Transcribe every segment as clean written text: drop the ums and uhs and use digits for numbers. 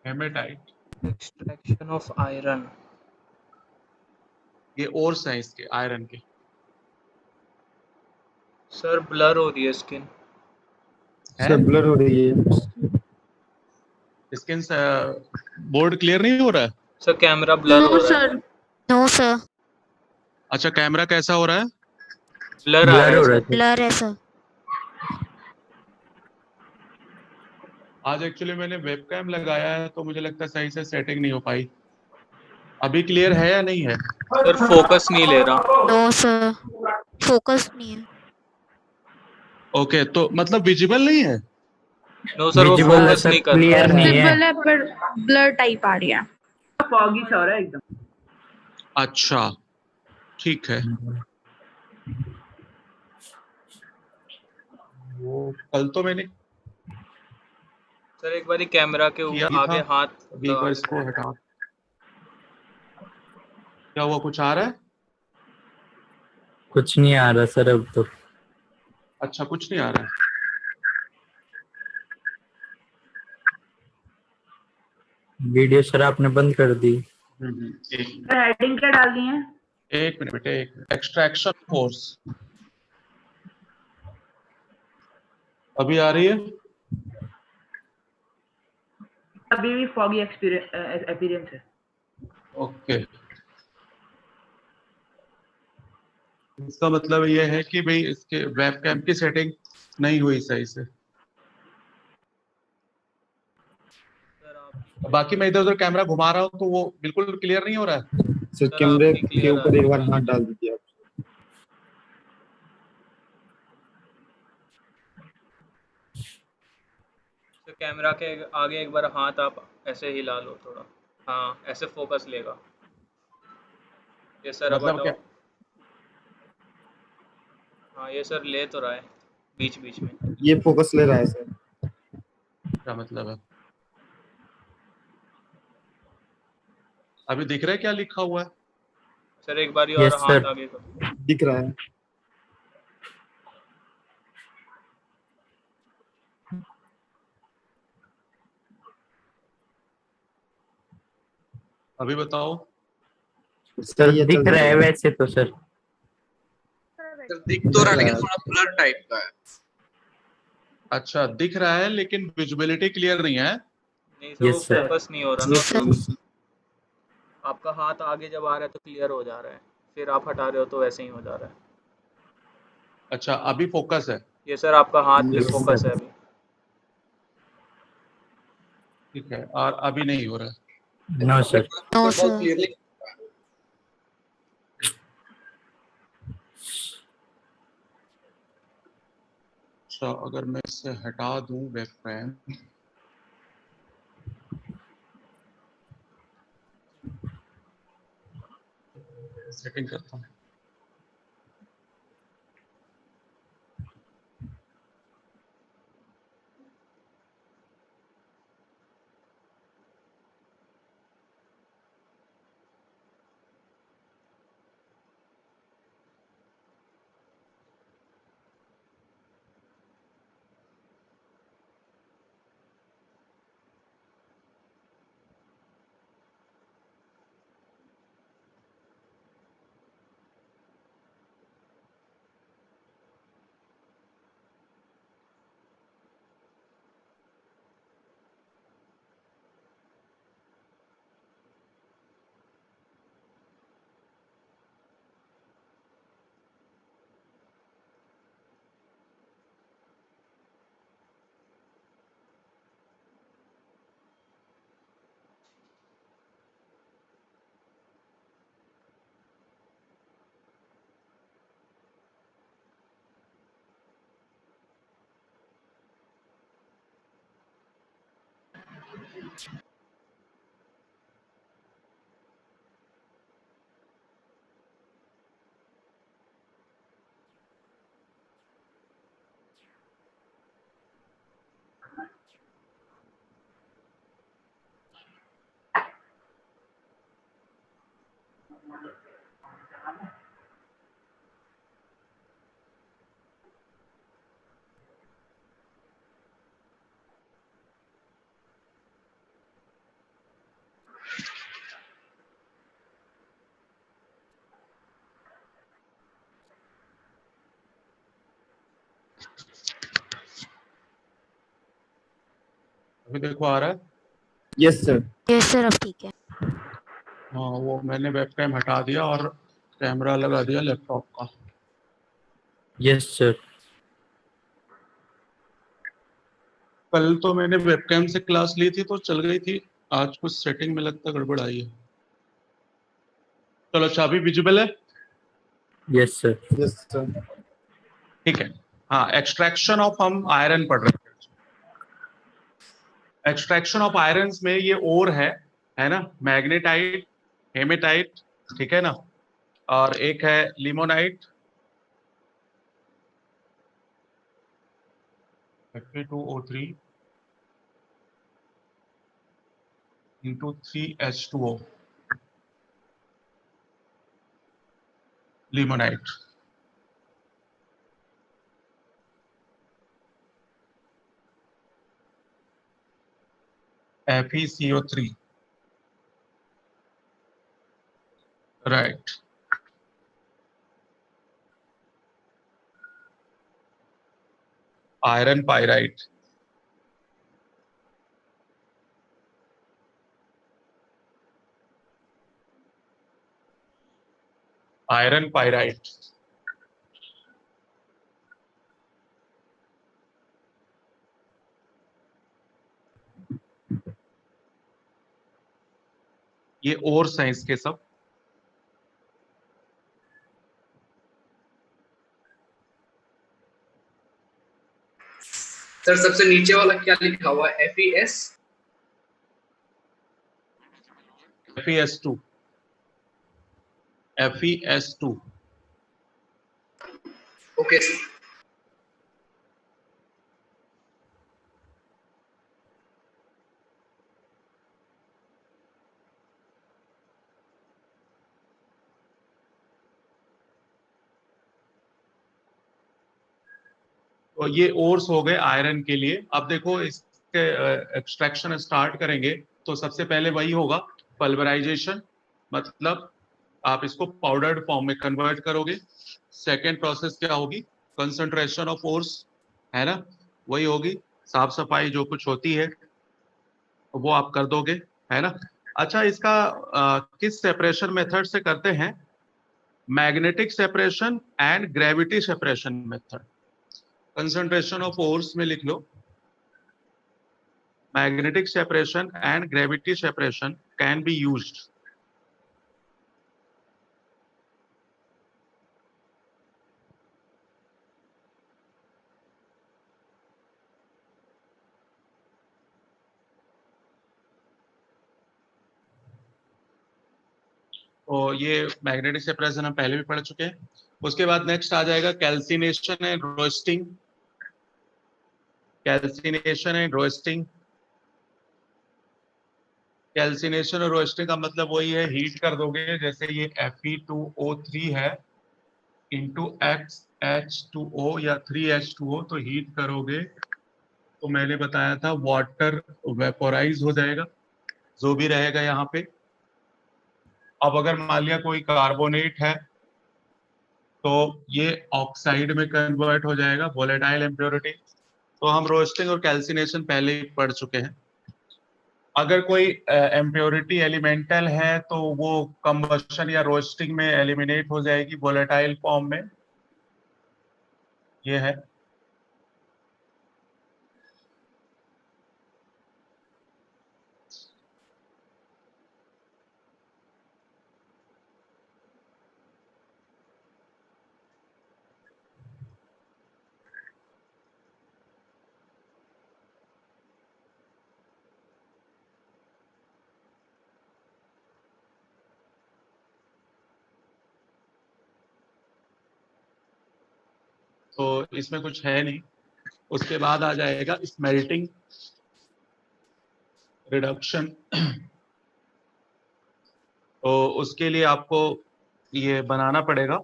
Haematite, extraction of iron. ये ores हैं इसके आयरन के। सर ब्लर हो रही है स्किन। सर ब्लर हो रही है। स्किन बोर्ड क्लियर नहीं हो रहा है। सर कैमरा ब्लर हो रहा है। नो सर, अच्छा कैमरा कैसा हो रहा है? ब्लर आ रहा है सर। ब्लर है सर। आज एक्चुअली मैंने वेबकैम लगाया है तो मुझे लगता है सही से सेटिंग नहीं हो पाई। अभी क्लियर है या नहीं है? सर फोकस नहीं ले रहा। नो सर, फोकस नहीं है। ओके तो मतलब विजिबल नहीं है। नो सर वो फोकस नहीं कर रहा। विजिबल है पर ब्लर टाइप आ रही है। फॉगी सा हो रहा है एकदम। अच्छा ठीक है। वो कल तो मैंने सर एक बारी कैमरा के किया आगे था, हाथ अभी एक बार इसको हटा। क्या हुआ, कुछ आ रहा है? कुछ नहीं आ रहा सर अब तो। अच्छा कुछ नहीं आ रहा है। वीडियो सर आपने बंद कर दी। एक हेडिंग क्या डालनी है? एक मिनट बेटे, एक मिनट। एक्सट्रैक्शन फोर्स अभी आ रही है? अभी भी फॉगी एक्सपीरियंस है। ओके, इसका मतलब ये है कि भाई इसके वेबकैम की सेटिंग नहीं हुई सही से। बाकी मैं इधर उधर कैमरा घुमा रहा हूँ तो वो बिल्कुल क्लियर नहीं हो रहा है। सर कैमरे के ऊपर एक बार हाथ डाल दीजिए आप। सर कैमरा के आगे एक बार हाथ आप ऐसे हिला लो थोड़ा। हाँ ऐसे फोकस लेगा। ये सर अब मतलब हटाओ। क्या? हाँ ये सर ले तो रहा है बीच बीच में। ये फोकस ले रहा है सर। क्या मतलब है? अभी दिख रहा है क्या लिखा हुआ है? सर एक बारी और यस हाथ सर। आगे करो। दिख रहा है। अभी बताओ। सर दिख रहा है वैसे तो सर। सर दिख तो रहा है लेकिन थोड़ा ब्लर टाइप का है। अच्छा दिख रहा है लेकिन विजिबिलिटी क्लियर नहीं है। नहीं सर वो फोकस नहीं हो रहा ना। आपका हाथ आगे जब आ रहा है तो क्लियर हो जा रहा है, फिर आप हटा रहे हो तो वैसे ही हो जा रहा है। अच्छा अभी फोकस है। ये सर आपका हाथ पे फोकस है अभी। ठीक है, और अभी नहीं हो रहा है। No sir. No sir. अच्छा अगर मैं इससे हटा दूं वेबकैम, सेटिंग करता हूँ। अभी देखो आ रहा है। Yes sir. यस सर, अब ठीक है। हाँ, वो मैंने वेबकैम हटा दिया और कैमरा लगा दिया लैपटॉप का। Yes sir. कल तो मैंने वेबकैम से क्लास ली थी तो चल गई थी, आज कुछ सेटिंग में लगता गड़बड़ आई है। चलो, अच्छा अभी विजिबल है? Yes sir. Yes sir. ठीक है। हाँ, एक्सट्रैक्शन ऑफ हम आयरन पढ़ रहे थे। एक्सट्रैक्शन ऑफ आयरन में ये ओर है ना, मैग्नेटाइट, हेमेटाइट, ठीक है ना, और एक है limonite, Fe2O3 into 3H2O, limonite। FeCO3, right. Iron pyrite, iron pyrite, ये और हैं इसके सब। सर सबसे नीचे वाला क्या लिखा हुआ है? FeS FeS2, FeS2। Okay sir. तो ये ओर्स हो गए आयरन के लिए। अब देखो इसके एक्सट्रैक्शन स्टार्ट करेंगे तो सबसे पहले वही होगा पल्वराइजेशन, मतलब आप इसको पाउडर्ड फॉर्म में कन्वर्ट करोगे। सेकेंड प्रोसेस क्या होगी? कंसंट्रेशन ऑफ ओर्स, है ना, वही होगी। साफ सफाई जो कुछ होती है वो आप कर दोगे, है ना। अच्छा, इसका किस सेपरेशन मेथड से करते हैं? Magnetic separation and gravity separation method. Concentration of ores में लिख लो, magnetic separation and gravity separation can be used। तो ये मैग्नेटिक सेपरेशन हम पहले भी पढ़ चुके हैं। उसके बाद नेक्स्ट आ जाएगा calcination and roasting. Calcination and roasting, calcination और रोस्टिंग का मतलब वही है, हीट कर दोगे। जैसे ये Fe2O3 है इंटू XH2O या 3H2O, तो हीट करोगे तो मैंने बताया था वाटर वेपोराइज हो जाएगा, जो भी रहेगा यहाँ पे। अब अगर मान लिया कोई कार्बोनेट है तो ये ऑक्साइड में कन्वर्ट हो जाएगा, वोलेटाइल इम्प्योरिटी। तो हम रोस्टिंग और कैल्सिनेशन पहले ही पढ़ चुके हैं। अगर कोई इम्प्योरिटी एलिमेंटल है तो वो कंबशन या रोस्टिंग में एलिमिनेट हो जाएगी वोलेटाइल फॉर्म में, ये है। तो इसमें कुछ है नहीं। उसके बाद आ जाएगा स्मेल्टिंग, रिडक्शन। तो उसके लिए आपको ये बनाना पड़ेगा,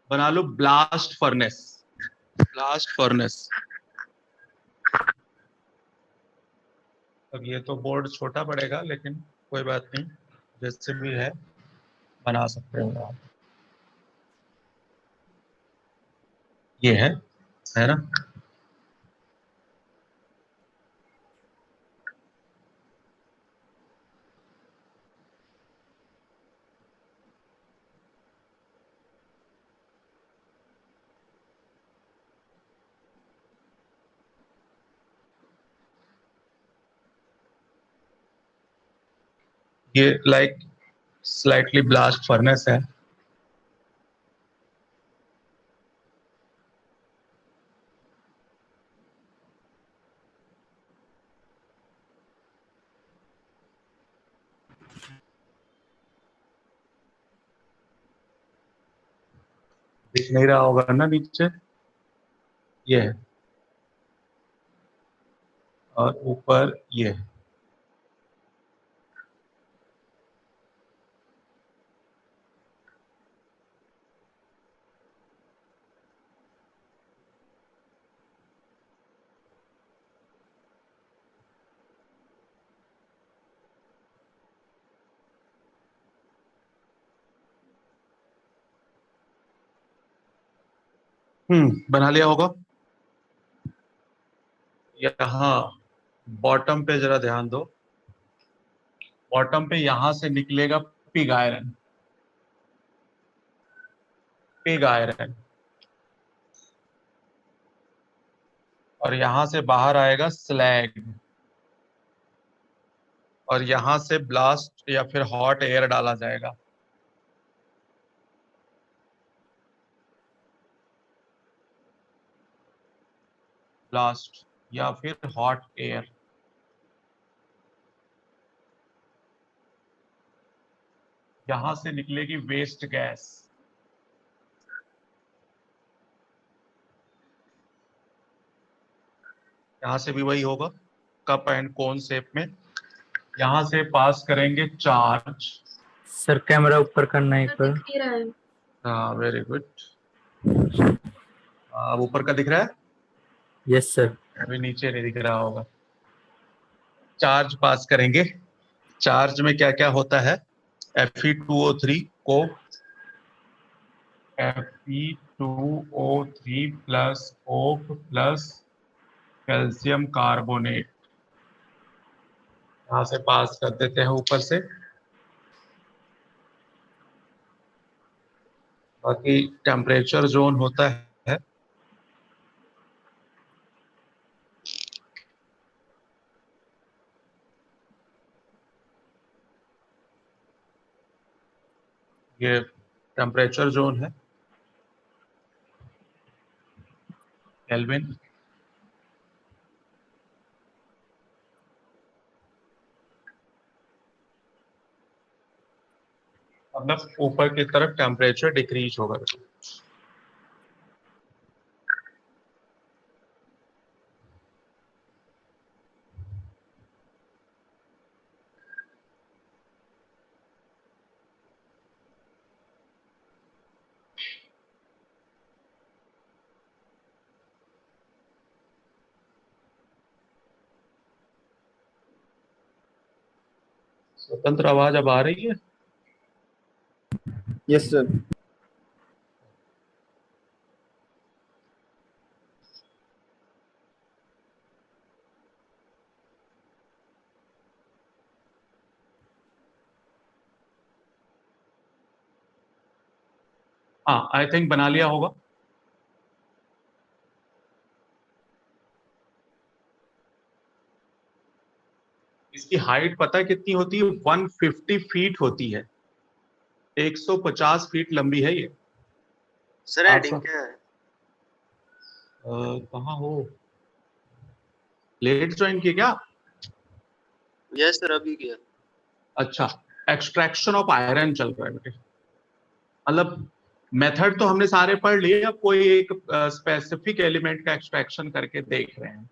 बना लो ब्लास्ट फर्नेस। Blast furnace. अब ये तो बोर्ड छोटा पड़ेगा लेकिन कोई बात नहीं, जैसे भी है बना सकते हो आप। ये है ना। ये लाइक स्लाइटली ब्लास्ट फर्नेस है। दिख नहीं रहा होगा ना नीचे, ये है, और ऊपर ये है। बना लिया होगा। यहाँ बॉटम पे जरा ध्यान दो, बॉटम पे यहां से निकलेगा पिग आयरन, पिग आयरन, और यहां से बाहर आएगा स्लैग, और यहां से ब्लास्ट या फिर हॉट एयर डाला जाएगा। ब्लास्ट या फिर हॉट एयर। यहां से निकलेगी वेस्ट गैस, यहां से भी वही होगा, कप एंड कोन शेप में। यहां से पास करेंगे चार्ज। सर कैमरा ऊपर करना है एक बार। हाँ, वेरी गुड। अब ऊपर का दिख रहा है? Yes sir. अभी नीचे नहीं दिख रहा होगा। चार्ज पास करेंगे। चार्ज में क्या क्या होता है? Fe2O3 को Fe2O3 plus coke plus calcium carbonate, यहां से पास कर देते हैं ऊपर से। बाकी टेम्परेचर जोन होता है, ये टेम्परेचर जोन है, केल्विन। मतलब ऊपर की तरफ टेम्परेचर डिक्रीज होगा। स्वतंत्र आवाज अब आ रही है? Yes sir. हाँ, आई थिंक बना लिया होगा। इसकी हाइट पता है कितनी होती है? 150 फीट होती है, 150 फीट लंबी है ये। सर हेडिंग क्या है? कहाँ हो? लेट ज्वाइन किया क्या? यस सर, अभी किया। अच्छा, एक्सट्रैक्शन ऑफ आयरन चल रहा है बेटे। मतलब मेथड तो हमने सारे पढ़ लिए, अब कोई एक स्पेसिफिक एलिमेंट का एक्सट्रैक्शन करके देख रहे हैं।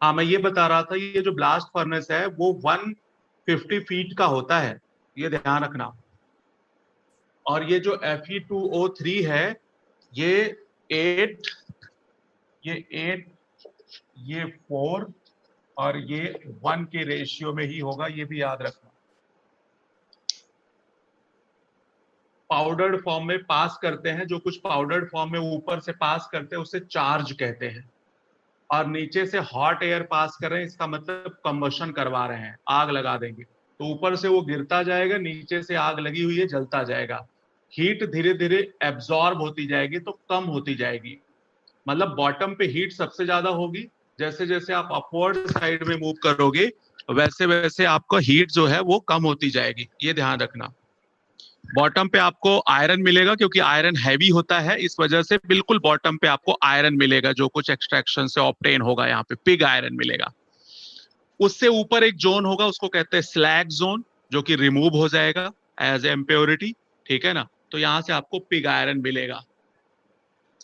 हाँ, मैं ये बता रहा था, ये जो ब्लास्ट फर्नेस है वो 150 फीट का होता है, ये ध्यान रखना। और ये जो Fe2O3 है, ये 8, ये 4 और ये 1 के रेशियो में ही होगा, ये भी याद रखना। पाउडर्ड फॉर्म में पास करते हैं, जो कुछ पाउडर्ड फॉर्म में ऊपर से पास करते हैं उसे चार्ज कहते हैं। और नीचे से हॉट एयर पास कर रहे हैं, इसका मतलब कंबशन करवा रहे हैं, आग लगा देंगे। तो ऊपर से वो गिरता जाएगा, नीचे से आग लगी हुई है, जलता जाएगा। हीट धीरे धीरे एब्जॉर्ब होती जाएगी तो कम होती जाएगी। मतलब बॉटम पे हीट सबसे ज्यादा होगी, जैसे जैसे आप अपवर्ड साइड में मूव करोगे वैसे वैसे आपका हीट जो है वो कम होती जाएगी, ये ध्यान रखना। बॉटम पे आपको आयरन मिलेगा क्योंकि आयरन हैवी होता है, इस वजह से बिल्कुल बॉटम पे आपको आयरन मिलेगा, जो कुछ एक्सट्रैक्शन से ऑब्टेन होगा यहाँ पे पिग आयरन मिलेगा। उससे ऊपर एक जोन होगा, उसको कहते हैं स्लैग जोन, जो कि रिमूव हो जाएगा एज इम्प्योरिटी, ठीक है ना। तो यहाँ से आपको पिग आयरन मिलेगा।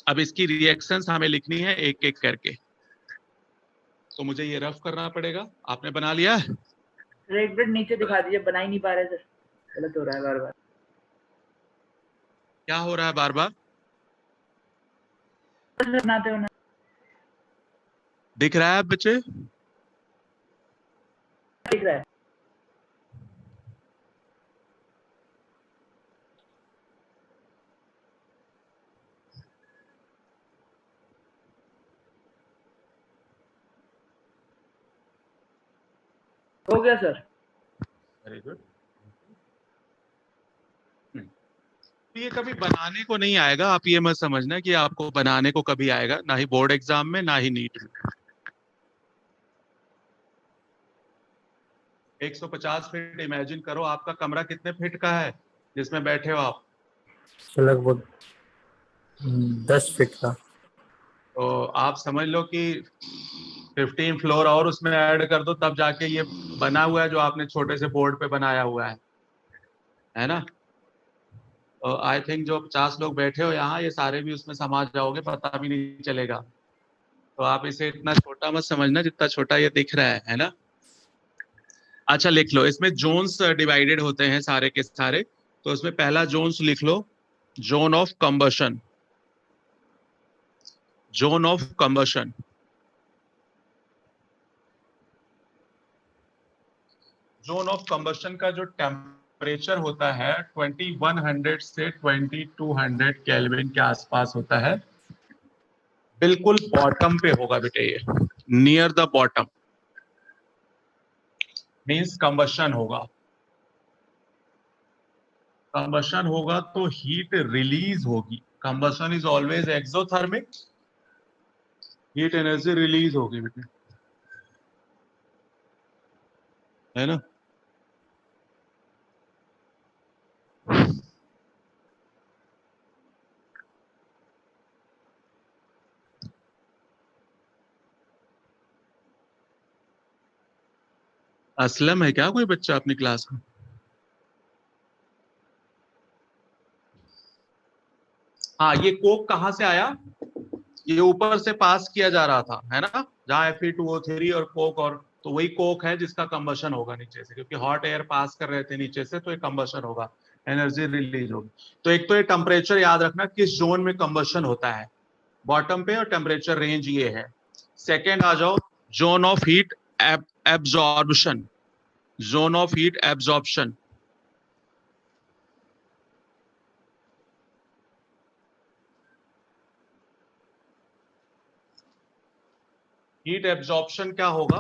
अब इसकी रिएक्शंस हमें लिखनी है एक एक करके, तो मुझे ये रफ करना पड़ेगा। आपने बना लिया है? एक मिनट नीचे दिखा दीजिए, बना ही नहीं पा रहे सर, गलत हो रहा है बार बार। क्या हो रहा है बार बार? बनाते हो ना, दिख रहा है बच्चे? दिख रहा है। हो गया सर। Very good. ये कभी बनाने को नहीं आएगा, आप ये मत समझना कि आपको बनाने को कभी आएगा, ना ही बोर्ड एग्जाम में ना ही नीट में। 150 फीट इमेजिन करो, आपका कमरा कितने फीट का है जिसमें बैठे हो आप? लगभग 10 फीट का। तो आप समझ लो कि 15 फ्लोर और उसमें ऐड कर दो, तब जाके ये बना हुआ है जो आपने छोटे से बोर्ड पे बनाया हुआ है ना। तो आई थिंक जो 50 लोग बैठे हो यहाँ, ये सारे भी उसमें समा जाओगे, पता भी नहीं चलेगा। तो आप इसे इतना छोटा मत समझना जितना छोटा ये दिख रहा है ना। अच्छा लिख लो, इसमें जोन्स डिवाइडेड होते हैं सारे के सारे। तो इसमें पहला जोन्स लिख लो, zone of combustion. Zone of combustion, zone of combustion का जो टेम्परेचर होता है 2100 से 2200 केल्विन के आसपास होता है। बिल्कुल बॉटम पे होगा बेटे, ये near the bottom means combustion होगा। कंबशन होगा तो हीट रिलीज होगी। Combustion is always exothermic, heat energy release होगी बेटे, है ना। असलम है क्या कोई बच्चा अपनी क्लास में? हाँ, ये कोक कहाँ से आया? ये ऊपर से पास किया जा रहा था, है ना, जहाँ Fe2O3 और कोक, और तो वही कोक है जिसका कंबशन होगा नीचे से, क्योंकि हॉट एयर पास कर रहे थे नीचे से, तो ये कंबशन होगा, एनर्जी रिलीज होगी। तो एक तो ये टेम्परेचर याद रखना किस जोन में कंबशन होता है, बॉटम पे, और टेम्परेचर रेंज ये है। सेकेंड आ जाओ, zone of heat absorption. Zone of heat absorption, heat absorption क्या होगा?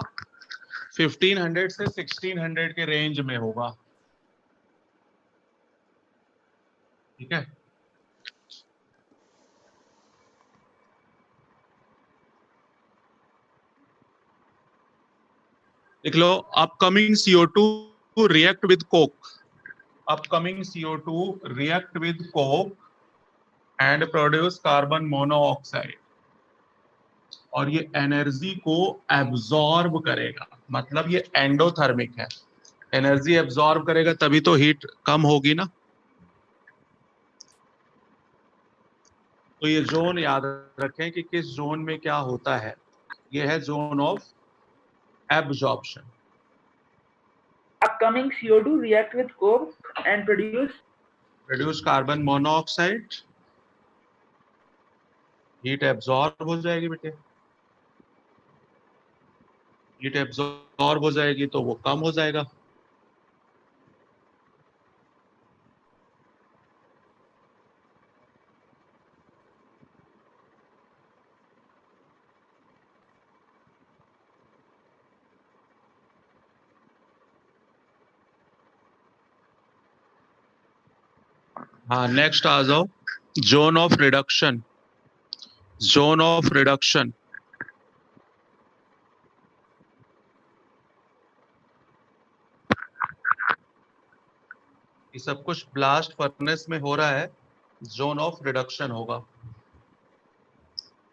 1500 से 1600 के रेंज में होगा, ठीक है। लिख लो, upcoming CO2 react with coke. Upcoming CO2 react with coke and produce carbon monoxide, और ये एनर्जी को एब्जॉर्ब करेगा, मतलब ये एंडोथर्मिक है। एनर्जी एब्जॉर्ब करेगा तभी तो हीट कम होगी ना। तो ये जोन याद रखें कि किस जोन में क्या होता है। ये है zone of absorption. Upcoming CO2 react with coke and produce carbon monoxide, heat absorb हो जाएगी बेटे, हीट एब्जॉर्ब हो जाएगी तो वो कम हो जाएगा। हाँ, नेक्स्ट आ जाओ, zone of reduction. Zone of reduction, ये सब कुछ ब्लास्ट फर्नेस में हो रहा है, जोन ऑफ रिडक्शन होगा।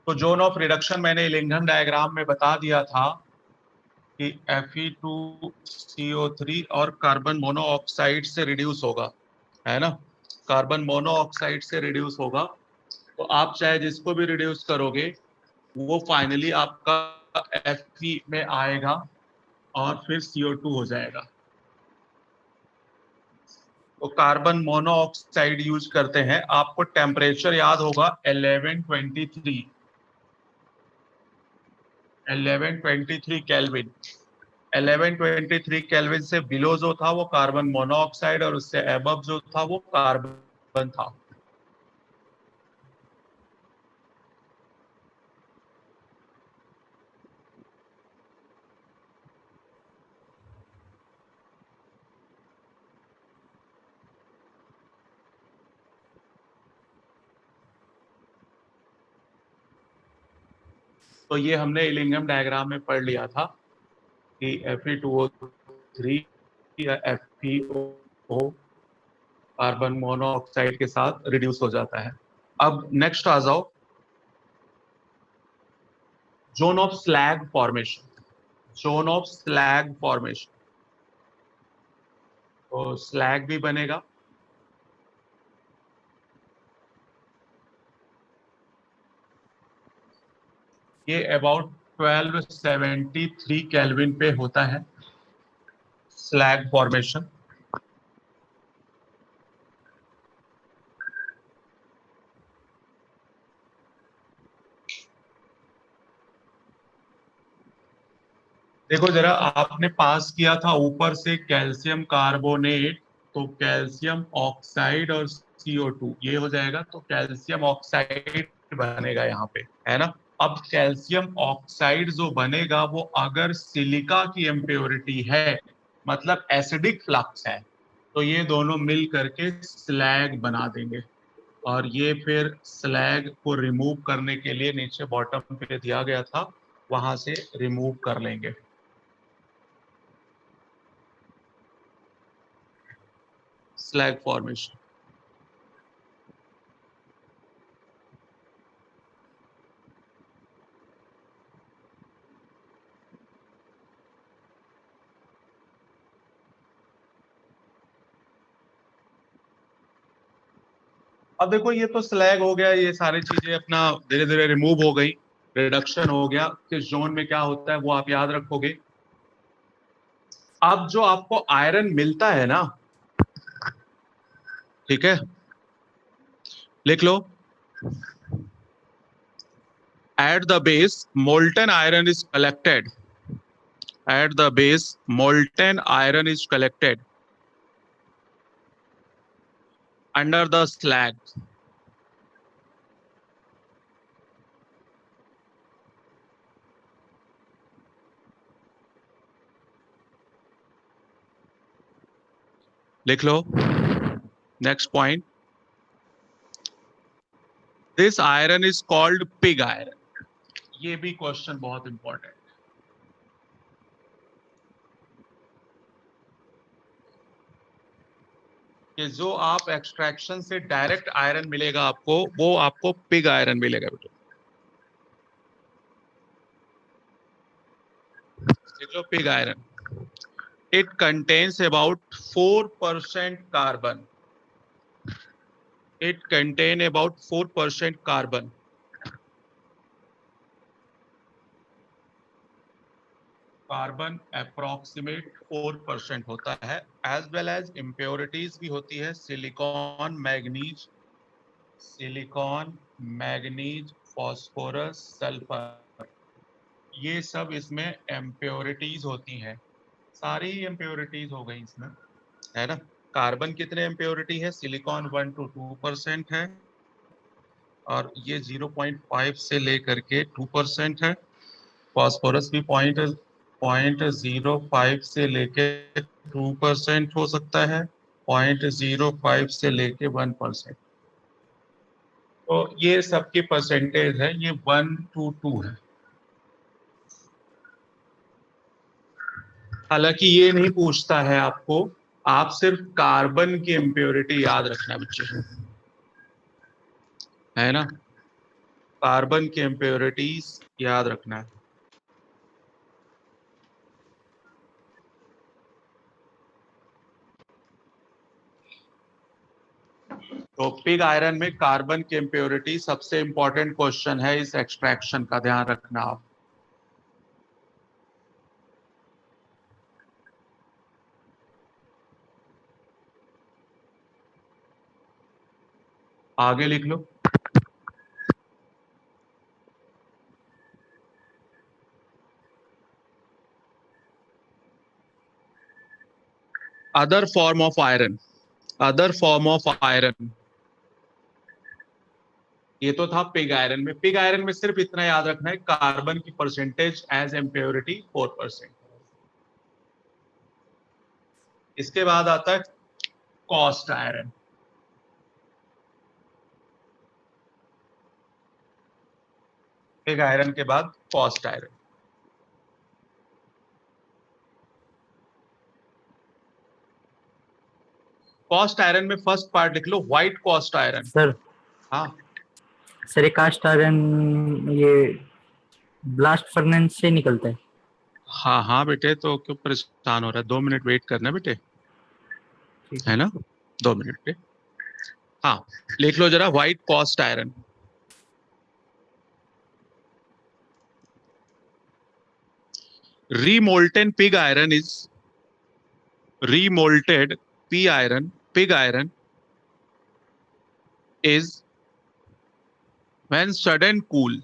तो जोन ऑफ रिडक्शन मैंने इलिंघम डायग्राम में बता दिया था कि Fe2CO3 और कार्बन मोनोऑक्साइड से रिड्यूस होगा, है ना, कार्बन मोनोऑक्साइड से रिड्यूस होगा। तो आप चाहे जिसको भी रिड्यूस करोगे वो फाइनली आपका Fe में आएगा और फिर CO2 हो जाएगा। तो कार्बन मोनोऑक्साइड यूज करते हैं। आपको टेम्परेचर याद होगा 1123 केल्विन। 1123 केल्विन से बिलो जो था वो कार्बन मोनोऑक्साइड और उससे अबव जो था वो कार्बन था। तो ये हमने इलिंघम डायग्राम में पढ़ लिया था कि Fe2O3 या FeO कार्बन मोनोऑक्साइड के साथ रिड्यूस हो जाता है। अब नेक्स्ट आ जाओ, zone of slag formation. Zone of slag formation, तो स्लैग भी बनेगा। ये अबाउट 1273 केल्विन पे होता है स्लैग फॉर्मेशन। देखो जरा, आपने पास किया था ऊपर से कैल्शियम कार्बोनेट, तो कैल्शियम ऑक्साइड और CO2 ये हो जाएगा, तो कैल्शियम ऑक्साइड बनेगा यहाँ पे, है ना। अब कैल्शियम ऑक्साइड जो बनेगा वो अगर सिलिका की इम्प्योरिटी है, मतलब एसिडिक फ्लक्स है, तो ये दोनों मिल करके स्लैग बना देंगे। और ये फिर स्लैग को रिमूव करने के लिए नीचे बॉटम पे दिया गया था, वहां से रिमूव कर लेंगे। Slag formation. अब देखो ये तो स्लैग हो गया, ये सारी चीजें अपना धीरे धीरे रिमूव हो गई, रिडक्शन हो गया। किस जोन में क्या होता है वो आप याद रखोगे। अब जो आपको आयरन मिलता है ना, ठीक है, लिख लो। At the base molten iron is collected. At the base molten iron is collected under the slag. लिख लो। Next point, this iron is called pig iron. ये भी क्वेश्चन बहुत इंपॉर्टेंट। कि जो आप एक्सट्रैक्शन से डायरेक्ट आयरन मिलेगा आपको, वो आपको पिग आयरन मिलेगा बेटा। देख लो, pig iron, it contains about 4% carbon. It contain about 4% carbon. Carbon approximate 4% होता है। एज वेल एज इम्प्योरिटीज भी होती है, silicon manganese, silicon manganese phosphorus sulphur, ये सब इसमें इम्प्योरिटीज होती हैं। सारी इम्प्योरिटीज हो गई इसमें, है ना। कार्बन कितने इम्प्योरिटी है, सिलिकॉन 1 to 2% है, और ये 0.5 से लेकर के 2% है। फॉस्फोरस भी 0.05 से लेके 2% हो सकता है, 0.05 से लेके 1%। तो ये सबकी परसेंटेज है, ये 1 to 2 है। हालांकि ये नहीं पूछता है आपको आप सिर्फ कार्बन की इम्प्योरिटी याद रखना बच्चे, है ना, कार्बन की इम्प्योरिटीज याद रखना है। तो पिग आयरन में कार्बन की इम्प्योरिटी सबसे इंपॉर्टेंट क्वेश्चन है इस एक्सट्रैक्शन का, ध्यान रखना आप। आगे लिख लो। Other form of iron, other form of iron, ये तो था पिग आयरन में। पिग आयरन में सिर्फ इतना याद रखना है, कार्बन की परसेंटेज एज इम्प्योरिटी 4%। इसके बाद आता है कॉस्ट आयरन। पिग आयरन के बाद कॉस्ट आयरन। कॉस्ट आयरन में फर्स्ट पार्ट लिख लो, व्हाइट कॉस्ट आयरन। सर हाँ सर, ये कास्ट आयरन ये ब्लास्ट फर्नेस से निकलता है। हाँ हाँ बेटे, तो क्यों परेशान हो रहा है? 2 मिनट वेट करना बेटे, है ना, 2 मिनट पे। हाँ लिख लो जरा, white cast iron. remolten pig iron is remolted pig iron is when sudden cool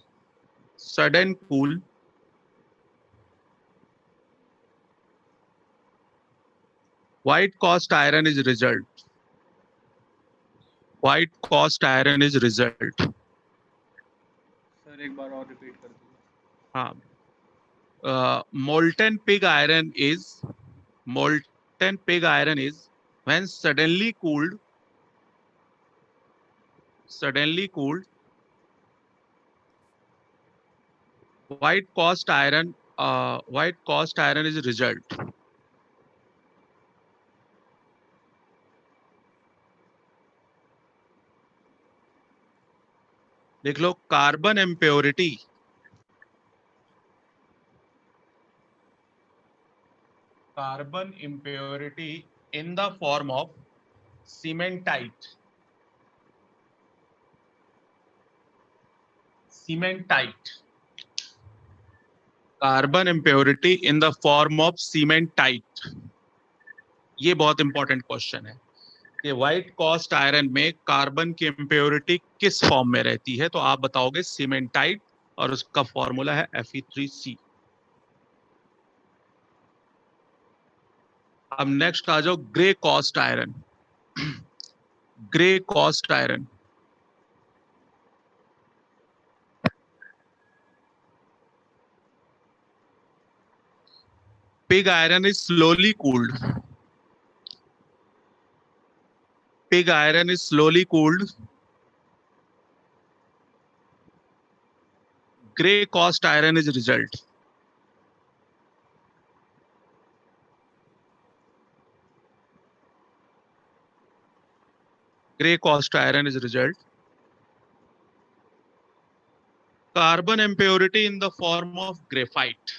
white cast iron is result, white cast iron is result। Sir एक बार और रिपीट कर दीजिए। हाँ, molten pig iron is when suddenly cooled white cast iron is result। लिख लो, carbon impurity in the form of cementite carbon impurity in the form of cementite. ये बहुत इंपॉर्टेंट क्वेश्चन है कि व्हाइट कॉस्ट आयरन में carbon की impurity किस form में रहती है, तो आप बताओगे सीमेंटाइट, और उसका फॉर्मूला है Fe3C। अब नेक्स्ट आ जाओ, grey cost iron. Grey cost iron, pig iron is slowly cooled, gray cast iron is result। gray cast iron is result। carbon impurity in the form of graphite,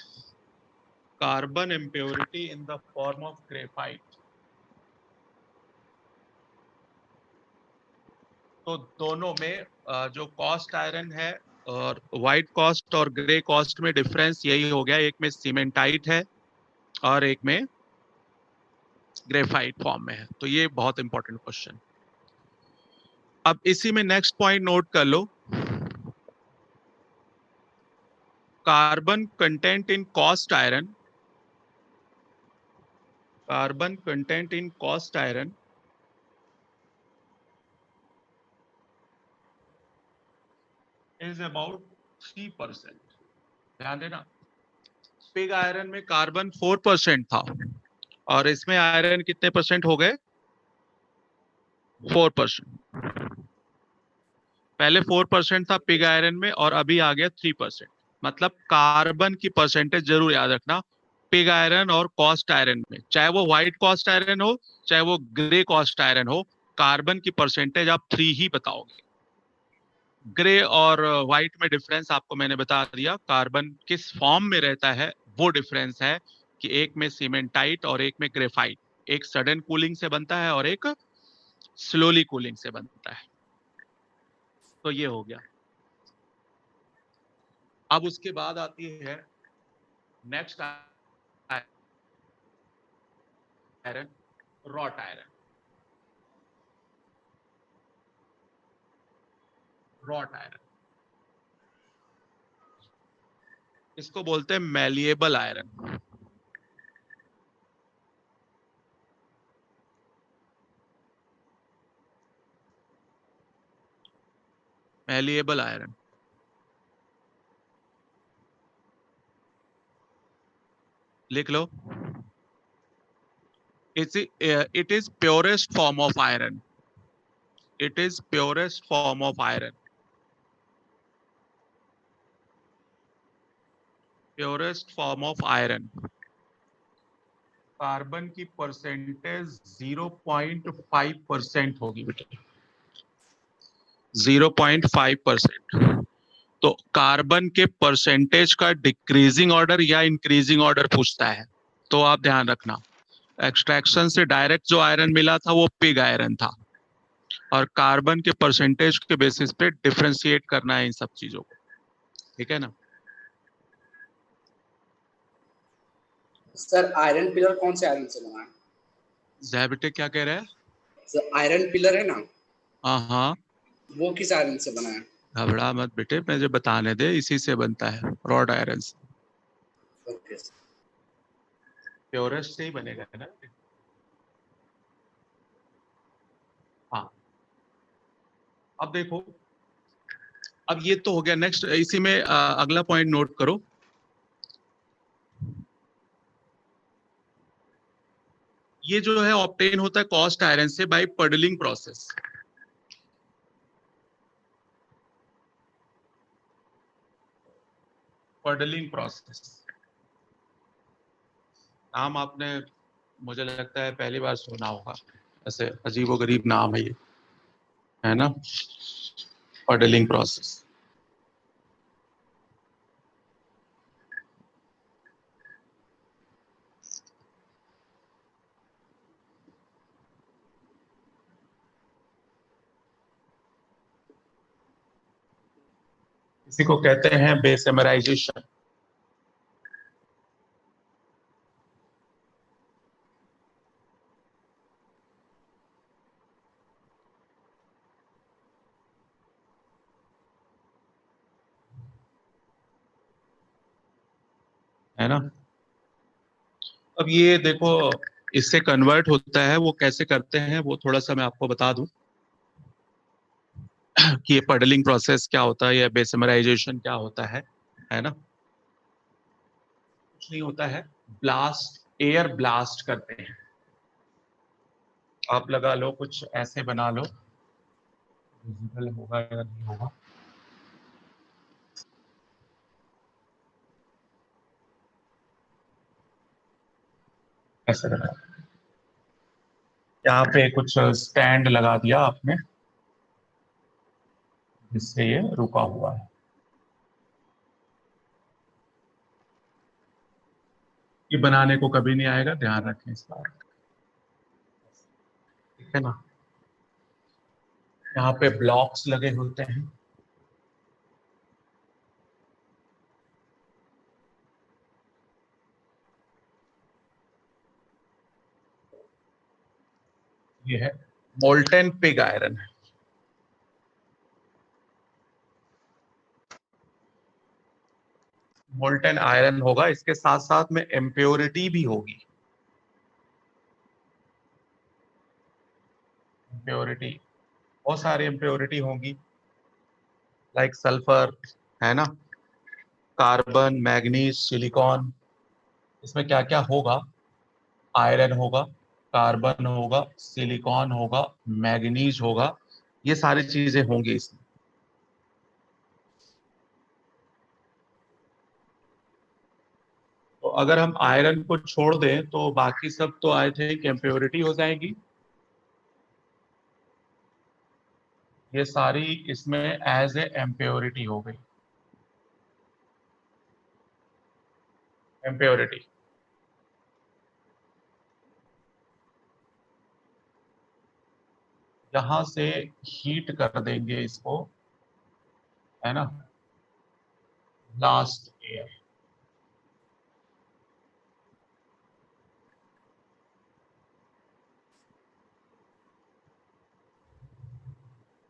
तो दोनों में जो cost iron है और white cost और grey cost में difference यही हो गया, एक में सीमेंटाइट है और एक में ग्रेफाइट फॉर्म में है। तो ये बहुत इंपॉर्टेंट क्वेश्चन। अब इसी में नेक्स्ट पॉइंट नोट कर लो, carbon content in cast iron is about 3%। ध्यान देना, पिग आयरन में कार्बन 4% था और इसमें आयरन कितने परसेंट हो गए? 4%। पहले 4% था पिग आयरन में और अभी आ गया 3%। मतलब कार्बन की परसेंटेज जरूर याद रखना, पिग आयरन और कॉस्ट आयरन में, चाहे वो व्हाइट कॉस्ट आयरन हो चाहे वो ग्रे कॉस्ट आयरन हो, कार्बन की परसेंटेज आप 3 ही बताओगे। ग्रे और व्हाइट में डिफरेंस आपको मैंने बता दिया, कार्बन किस फॉर्म में रहता है वो डिफरेंस है कि एक में सीमेंटाइट और एक में ग्रेफाइट, एक सडन कूलिंग से बनता है और एक स्लोली कूलिंग से बनता है। तो ये हो गया। अब उसके बाद आती है next iron, wrought iron. Wrought iron इसको बोलते हैं मैलिएबल आयरन। मैलिएबल आयरन लिख लो। it is purest form of iron. It is purest form of iron. Purest form of iron. Carbon की परसेंटेज 0.5% होगी बेटा, 0.5%। तो कार्बन के परसेंटेज का डिक्रीजिंग ऑर्डर या इंक्रीजिंग ऑर्डर पूछता है, तो आप ध्यान रखना। एक्सट्रैक्शन से डायरेक्ट जो आयरन मिला था वो पिग आयरन था, और कार्बन के परसेंटेज के बेसिस पे डिफरेंशिएट करना है इन सब चीजों को, ठीक है ना। सर आयरन पिलर कौन से आयरन से बना है? बेटे क्या कह रहे हैं? सर आयरन पिलर है ना, हाँ, वो किस आयरन से बना है? घबरा मत बेटे, मुझे बताने दे। इसी से बनता है, रॉड आयरन से। Okay sir. प्योरेस्ट से ही बनेगा ना। हाँ, अब देखो, अब ये तो हो गया। नेक्स्ट इसी में अगला पॉइंट नोट करो। ये जो है ऑब्टेन होता है कॉस्ट आयरन से by puddling process. Puddling process नाम आपने मुझे लगता है पहली बार सुना होगा, ऐसे अजीबोगरीब नाम है ये, है ना, पडलिंग प्रोसेस। इसी को कहते हैं बेसमेराइजेशन। है ना। अब ये देखो, इससे कन्वर्ट होता है, वो कैसे करते हैं वो थोड़ा सा मैं आपको बता दूं कि ये पडलिंग प्रोसेस क्या होता है या बेसमराइजेशन क्या होता है ना। कुछ नहीं होता है, ब्लास्ट, एयर ब्लास्ट करते हैं। आप लगा लो, कुछ ऐसे बना लो, विजिबल होगा या नहीं होगा। ऐसे लगा, यहाँ पे कुछ स्टैंड लगा दिया आपने जिससे ये रुका हुआ है। ये बनाने को कभी नहीं आएगा, ध्यान रखें इस बात, ठीक है ना। यहाँ पे ब्लॉक्स लगे होते हैं, ये है मोल्टेन पिग आयरन है। मोल्टेन आयरन होगा, इसके साथ साथ में इम्प्योरिटी भी होगी। इम्प्योरिटी, बहुत सारी इम्प्योरिटी होंगी, लाइक सल्फर, है ना, कार्बन, मैग्नीज, सिलिकॉन। इसमें क्या क्या होगा? आयरन होगा, कार्बन होगा, सिलिकॉन होगा, मैग्नीज होगा, ये सारी चीजें होंगी इसमें। तो अगर हम आयरन को छोड़ दें तो बाकी सब तो आई थिंक इम्प्योरिटी हो जाएगी। ये सारी इसमें एज ए इम्प्योरिटी हो गई, इम्प्योरिटी। यहां से हीट कर देंगे इसको, है ना, लास्ट एयर।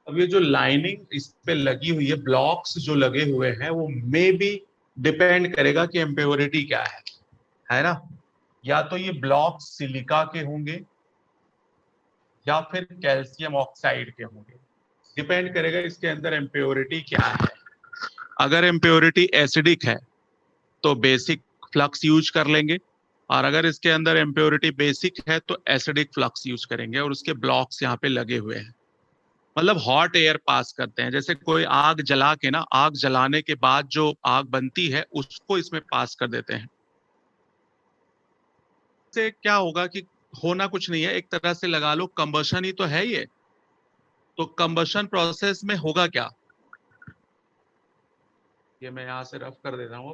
अब ये जो लाइनिंग इस पे लगी हुई है, ब्लॉक्स जो लगे हुए हैं, वो मे बी डिपेंड करेगा कि इम्प्योरिटी क्या है ना। या तो ये ब्लॉक्स सिलिका के होंगे या फिर कैल्शियम ऑक्साइड के होंगे, डिपेंड करेगा इसके अंदर इम्प्योरिटी क्या है। अगर इम्प्योरिटी एसिडिक है तो बेसिक फ्लक्स यूज कर लेंगे, और अगर इसके अंदर इम्प्योरिटी बेसिक है तो एसिडिक फ्लक्स यूज करेंगे, और उसके ब्लॉक्स यहाँ पे लगे हुए हैं। मतलब हॉट एयर पास करते हैं, जैसे कोई आग जला के ना, आग जलाने के बाद जो आग बनती है उसको इसमें पास कर देते हैं। इससे क्या होगा कि होना कुछ नहीं है, एक तरह से लगा लो कंबशन ही तो है ये। तो कंबशन प्रोसेस में होगा क्या, ये मैं यहां से रफ कर देता हूं।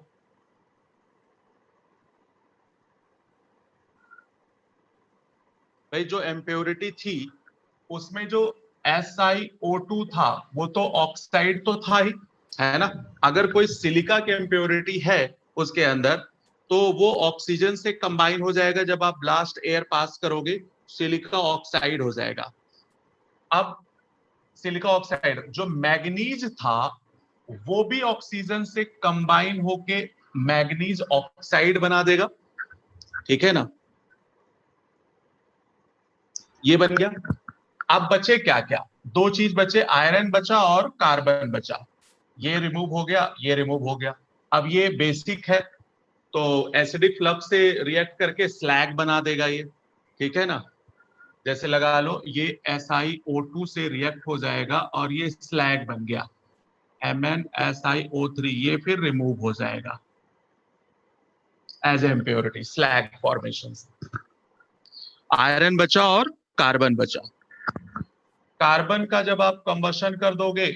भाई जो इम्प्योरिटी थी उसमें जो SiO2 था वो तो ऑक्साइड तो था ही, है ना। अगर कोई सिलिका की इम्प्योरिटी है उसके अंदर तो वो ऑक्सीजन से कंबाइन हो जाएगा, जब आप ब्लास्ट एयर पास करोगे सिलिका ऑक्साइड हो जाएगा। अब सिलिका ऑक्साइड, जो मैग्नीज था वो भी ऑक्सीजन से कंबाइन होके मैग्नीज ऑक्साइड बना देगा, ठीक है ना, ये बन गया। अब बचे क्या क्या, दो चीज बचे, आयरन बचा और कार्बन बचा। ये रिमूव हो गया, ये रिमूव हो गया। अब ये बेसिक है तो एसिडिक फ्लक्स से रिएक्ट करके स्लैग बना देगा ये, ठीक है ना। जैसे लगा लो ये SiO2 से रिएक्ट हो जाएगा और ये स्लैग बन गया MnSiO3, ये फिर रिमूव हो जाएगा as a impurity, slag formation. Iron बचा और कार्बन बचा। कार्बन का जब आप कंबशन कर दोगे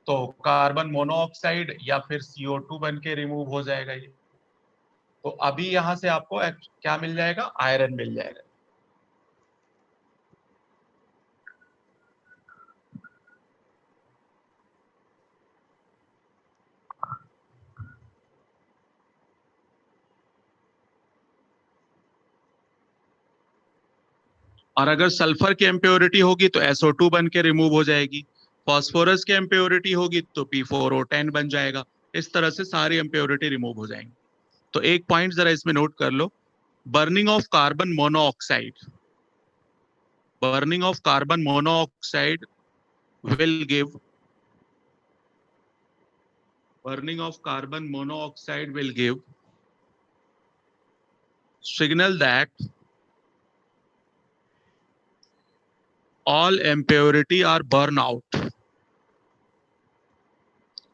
तो कार्बन मोनोऑक्साइड या फिर CO2 बन के रिमूव हो जाएगा ये। तो अभी यहां से आपको क्या मिल जाएगा, आयरन मिल जाएगा। और अगर सल्फर की इम्प्योरिटी होगी तो SO2 बन के रिमूव हो जाएगी, फास्फोरस की इम्प्योरिटी होगी तो P4O10 बन जाएगा। इस तरह से सारी इम्प्योरिटी रिमूव हो जाएंगी। तो एक पॉइंट जरा इसमें नोट कर लो, burning of carbon monoxide, burning of carbon monoxide will give signal that all impurity are burn out.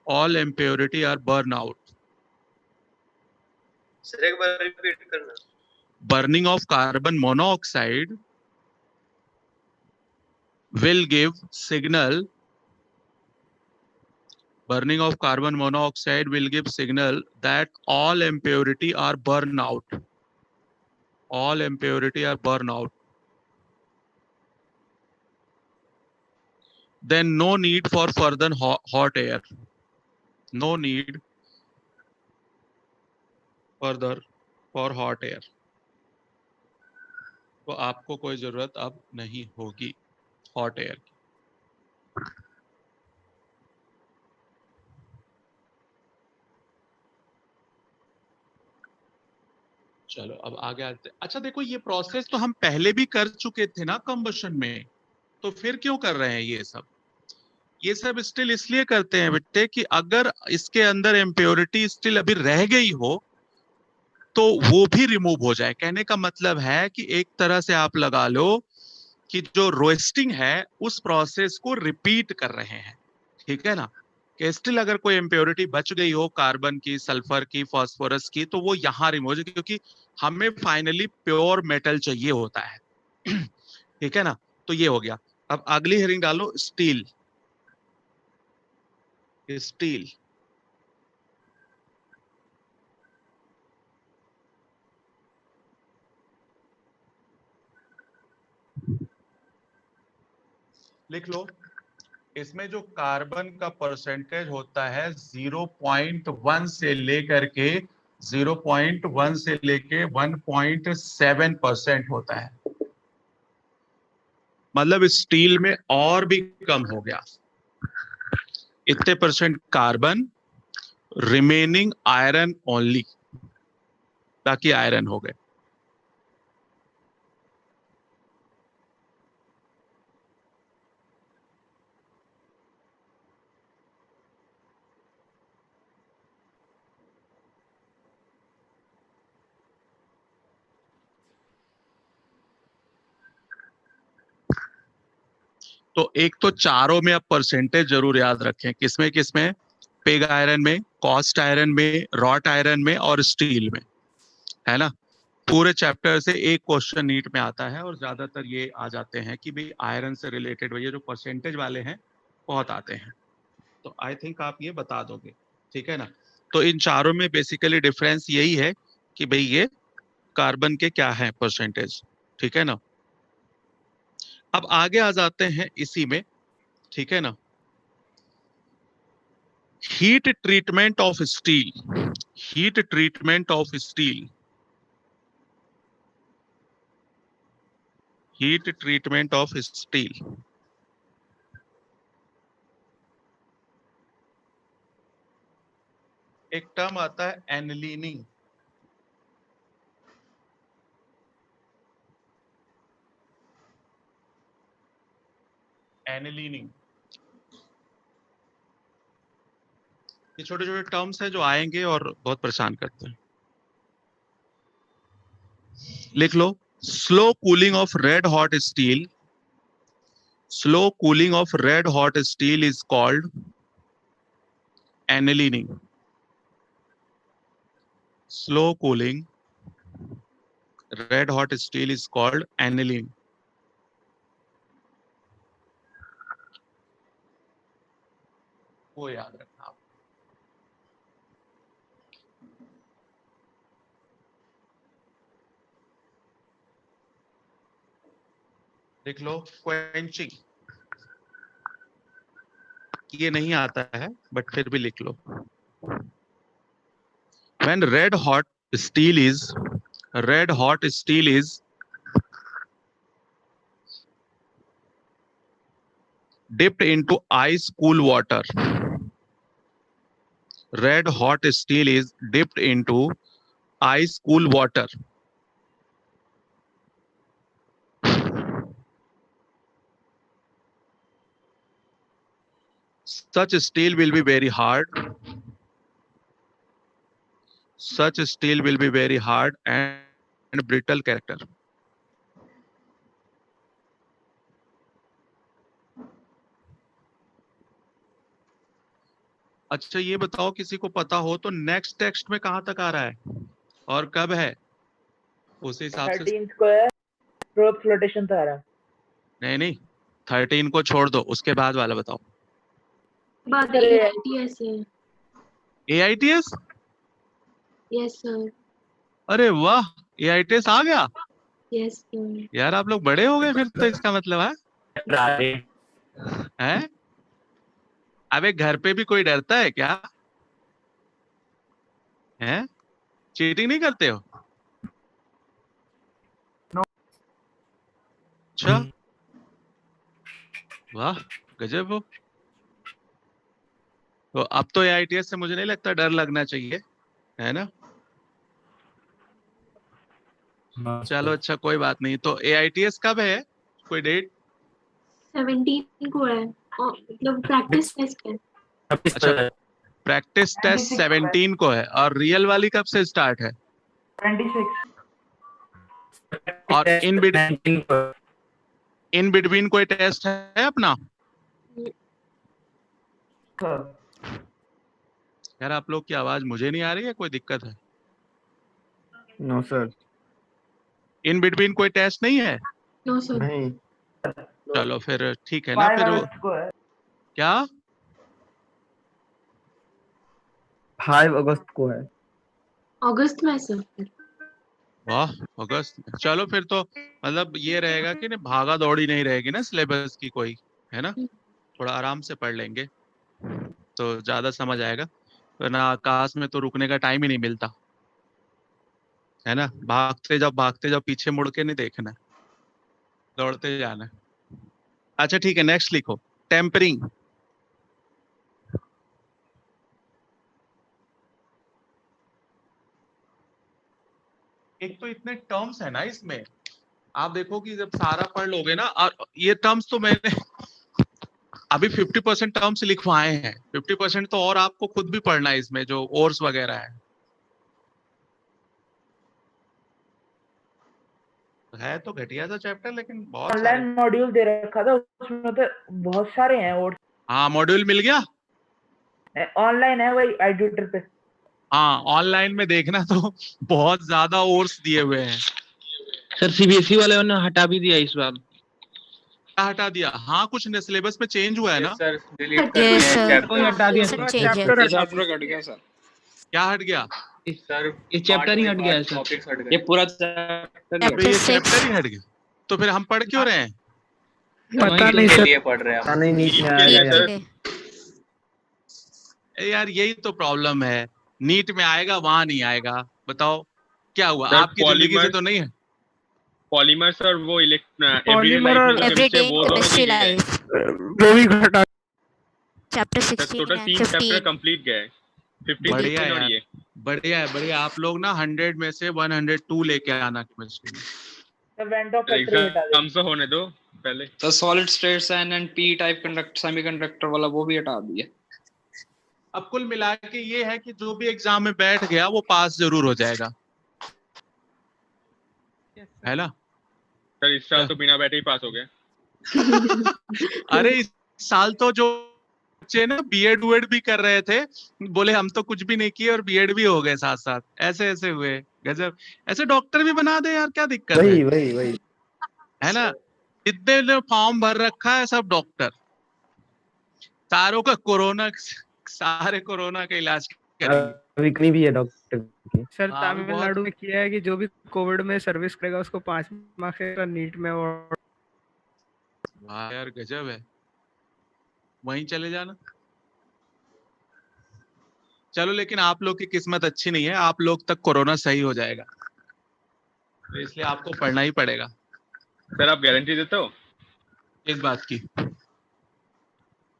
All impurity are burn out. Sir एक बार रिपीट करना। Burning of carbon monoxide will give signal. Burning of carbon monoxide will give signal that all impurity are burn out. All impurity are burn out. Then no need for further hot air. No need further for hot air. तो आपको कोई जरूरत अब नहीं होगी hot air की। चलो अब आगे आते हैं। अच्छा देखो, ये प्रोसेस तो हम पहले भी कर चुके थे ना कंबशन में, तो फिर क्यों कर रहे हैं ये सब? ये सब स्टिल इसलिए करते हैं बेटे कि अगर इसके अंदर इम्प्योरिटी स्टिल अभी रह गई हो तो वो भी रिमूव हो जाए। कहने का मतलब है कि एक तरह से आप लगा लो कि जो रोस्टिंग है उस प्रोसेस को रिपीट कर रहे हैं, ठीक है ना। कि स्टिल अगर कोई इम्प्योरिटी बच गई हो कार्बन की, सल्फर की, फास्फोरस की, तो वो यहाँ रिमूव हो जाए, क्योंकि हमें फाइनली प्योर मेटल चाहिए होता है। ठीक है ना, तो ये हो गया। अब अगली हेडिंग डालो, स्टील। स्टील लिख लो। इसमें जो कार्बन का परसेंटेज होता है 0.1 से लेकर के 0.1 से लेके 1.7% होता है। मतलब स्टील में और भी कम हो गया। इतने percent carbon, remaining iron only, बाकी आयरन हो गए। तो एक तो चारों में अब परसेंटेज जरूर याद रखें, किसमें किसमें, पिग आयरन में, कॉस्ट आयरन में, रॉट आयरन में और स्टील में, है ना। पूरे चैप्टर से एक क्वेश्चन नीट में आता है और ज्यादातर ये आ जाते हैं कि भाई आयरन से रिलेटेड ये जो परसेंटेज वाले हैं बहुत आते हैं। तो आई थिंक आप ये बता दोगे, ठीक है ना। तो इन चारों में बेसिकली डिफरेंस यही है कि भाई ये कार्बन के क्या है परसेंटेज, ठीक है ना। अब आगे आ जाते हैं इसी में, ठीक है ना। Heat treatment of steel, heat treatment of steel, heat treatment of steel. एक टर्म आता है एनलीनिंग। एनलीनिंग, ये छोटे छोटे टर्म्स हैं जो आएंगे और बहुत परेशान करते हैं। लिख लो, slow cooling of red hot steel, slow cooling of red hot steel is called annealing. Slow cooling red hot steel is called annealing. वो याद रखना आप। लिख लो, क्वेंचिंग, ये नहीं आता है बट फिर भी लिख लो। When red hot steel is dipped into ice cool water, red hot steel is dipped into ice cool water, such steel will be very hard, such steel will be very hard and brittle character. अच्छा ये बताओ, किसी को पता हो तो next text में कहां तक आ रहा है और कब है, उस हिसाब से। 13 को है, प्रोब फ्लोटेशन तो आ रहा है। नहीं नहीं, 13 को छोड़ दो, उसके बाद वाला बताओ। बात AITS है। AITS? Yes sir. अरे वाह, AITS आ गया। Yes sir. यार आप लोग बड़े हो गए फिर तो, इसका मतलब है? अबे घर पे भी कोई डरता है क्या? हैं? चीटिंग नहीं करते हो? अच्छा, वाह गजब हो। तो अब तो AITS से मुझे नहीं लगता डर लगना चाहिए, है ना। चलो अच्छा, कोई बात नहीं। तो AITS कब है, कोई डेट? 17 को है, मतलब प्रैक्टिस टेस्ट है। अच्छा, प्रैक्टिस टेस्ट 17 को है और रियल वाली कब से स्टार्ट है? 26। और इन बिटवीन कोई टेस्ट है अपना? यार आप लोग की आवाज मुझे नहीं आ रही है, कोई दिक्कत है? No sir. इन बिटवीन कोई टेस्ट नहीं है? No sir. नहीं। चलो फिर ठीक है ना, 5 फिर अगस्त को है। क्या 5 अगस्त को है। अगस्त में सर। वाह, अगस्त में। चलो फिर तो मतलब ये रहेगा कि ना भागा दौड़ी नहीं रहेगी ना सिलेबस की कोई, है ना? थोड़ा आराम से पढ़ लेंगे तो ज्यादा समझ आएगा, वरना आकाश में तो रुकने का टाइम ही नहीं मिलता, है ना? भागते जब पीछे मुड़ के नहीं देखना, दौड़ते जाना। अच्छा ठीक है, नेक्स्ट लिखो, टेम्परिंग। एक तो इतने टर्म्स है ना इसमें, आप देखो कि जब सारा पढ़ लोगे ना, और ये टर्म्स तो मैंने अभी 50% टर्म्स लिखवाए हैं, 50% तो और आपको खुद भी पढ़ना है इसमें, जो ओर्स वगैरह है तो घटिया सा चैप्टर, लेकिन बहुत सारे। ऑनलाइन मॉड्यूल दे रखा था, उसमें तो बहुत सारे हैं और हाँ, मॉड्यूल मिल गया। ऑनलाइन है वही एडिटर पे। हाँ, ऑनलाइन में देखना तो बहुत ज्यादा ओर्स दिए हुए हैं। सर सीबीएसई वाले ने हटा भी दिया इस बार। क्या हटा दिया? हाँ, कुछ सिलेबस में चेंज हुआ है ना। सर डिलीट कर Yes, दिया sir. चैप्टर। कोई हटा दिया सब सर। change है। चैप्टर हट गया सर। क्या हट गया? सर ये चैप्टर ही हट गया है सर। टॉपिक्स हट ये गए। पूरा चैप्टर अबे ये 6 चैप्टर ही हट गया, तो फिर हम पढ़ क्यों रहे हैं? पता नहीं के सर। लिए पढ़ रहे हैं पता हम। नहीं नीट में ठीक आएगा यार। है। यार यही तो प्रॉब्लम है, नीट में आएगा वहां नहीं आएगा। बताओ क्या हुआ? सर, आपकी जिंदगी से तो नहीं है? पॉलीमर सर वो पॉलीमर और एवरीडे वो दोनों केमिस्ट्री भी गए। लाइफ वो भी घटा। Chapter sir 16 total and 3 chapter 15 complete गए, 15 बढ़िया 16 और यार, ये। बढ़िया है, बढ़िया। आप लोग ना 100 में से 102 लेके आना केमिस्ट्री में। तो वेंट ऑफ फैक्ट्री हटा दे। एग्जाम से होने दो पहले। तो solid states and P type conductor semiconductor वाला वो भी हटा दिया। अब कुल मिला के ये है कि जो भी एग्जाम में बैठ गया वो पास जरूर हो जाएगा, है ना? सर इस साल तो बिना बैठे ही पास हो गए। अरे इस साल तो जो बच्चे ना बीएड वुएड भी कर रहे थे, बोले हम तो कुछ भी नहीं किए और बीएड भी हो गए साथ साथ, ऐसे ऐसे हुए। गजब, ऐसे डॉक्टर भी बना दे यार, क्या दिक्कत है? वही है ना? जितने ने फॉर्म भर रखा है सब डॉक्टर, सारों का कोरोना, सारे कोरोना का इलाज करेंगे। अभी कहीं भी है डॉक्टर की। सर हाँ, अभी तमिलनाडु में किया है कि जो भी कोविड में सर्विस करेगा उसको 5 मार्क्स का नीट में और वाह यार गजब है, वहीं चले जाना। चलो, लेकिन आप लोग की किस्मत अच्छी नहीं है, आप लोग तक कोरोना सही हो जाएगा, तो इसलिए आपको पढ़ना ही पड़ेगा। सर आप गारंटी देते हो इस बात की?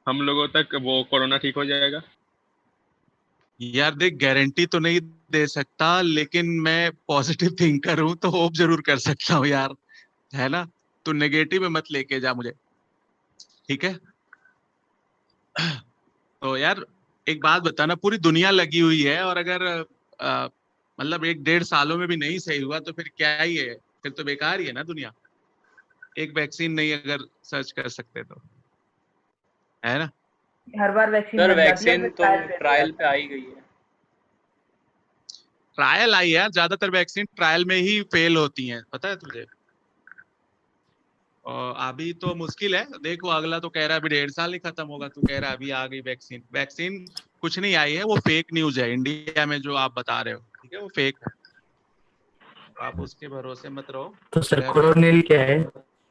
हम लोगों तक वो कोरोना ठीक हो जाएगा? यार देख, गारंटी तो नहीं दे सकता, लेकिन मैं पॉजिटिव थिंकर हूं तो होप जरूर कर सकता हूँ यार, है ना? तो नेगेटिव में मत लेके जा मुझे, ठीक है? तो यार एक बात बताना, पूरी दुनिया लगी हुई है, और अगर मतलब 1-1.5 सालों में भी नहीं सही हुआ तो फिर क्या ही है, फिर तो बेकार ही है ना दुनिया। एक वैक्सीन नहीं अगर सर्च कर सकते तो, है ना? हर बार वैक्सीन सर बन जाती है, वैक्सीन फिर तो ट्रायल पे आई गई है। ट्रायल आई है, ज्यादातर वैक्सीन ट्रायल में ही फेल होती हैं, पता है तुझे? और अभी तो मुश्किल है, देखो अगला तो कह रहा है अभी 1.5 साल ही खत्म होगा, तू कह रहा है अभी आ गई वैक्सीन। वैक्सीन कुछ नहीं आई है, वो फेक न्यूज है इंडिया में जो आप बता रहे हो, ठीक है? वो फेक है, आप उसके भरोसे मत रहो। तो सर कोरोनिल क्या है?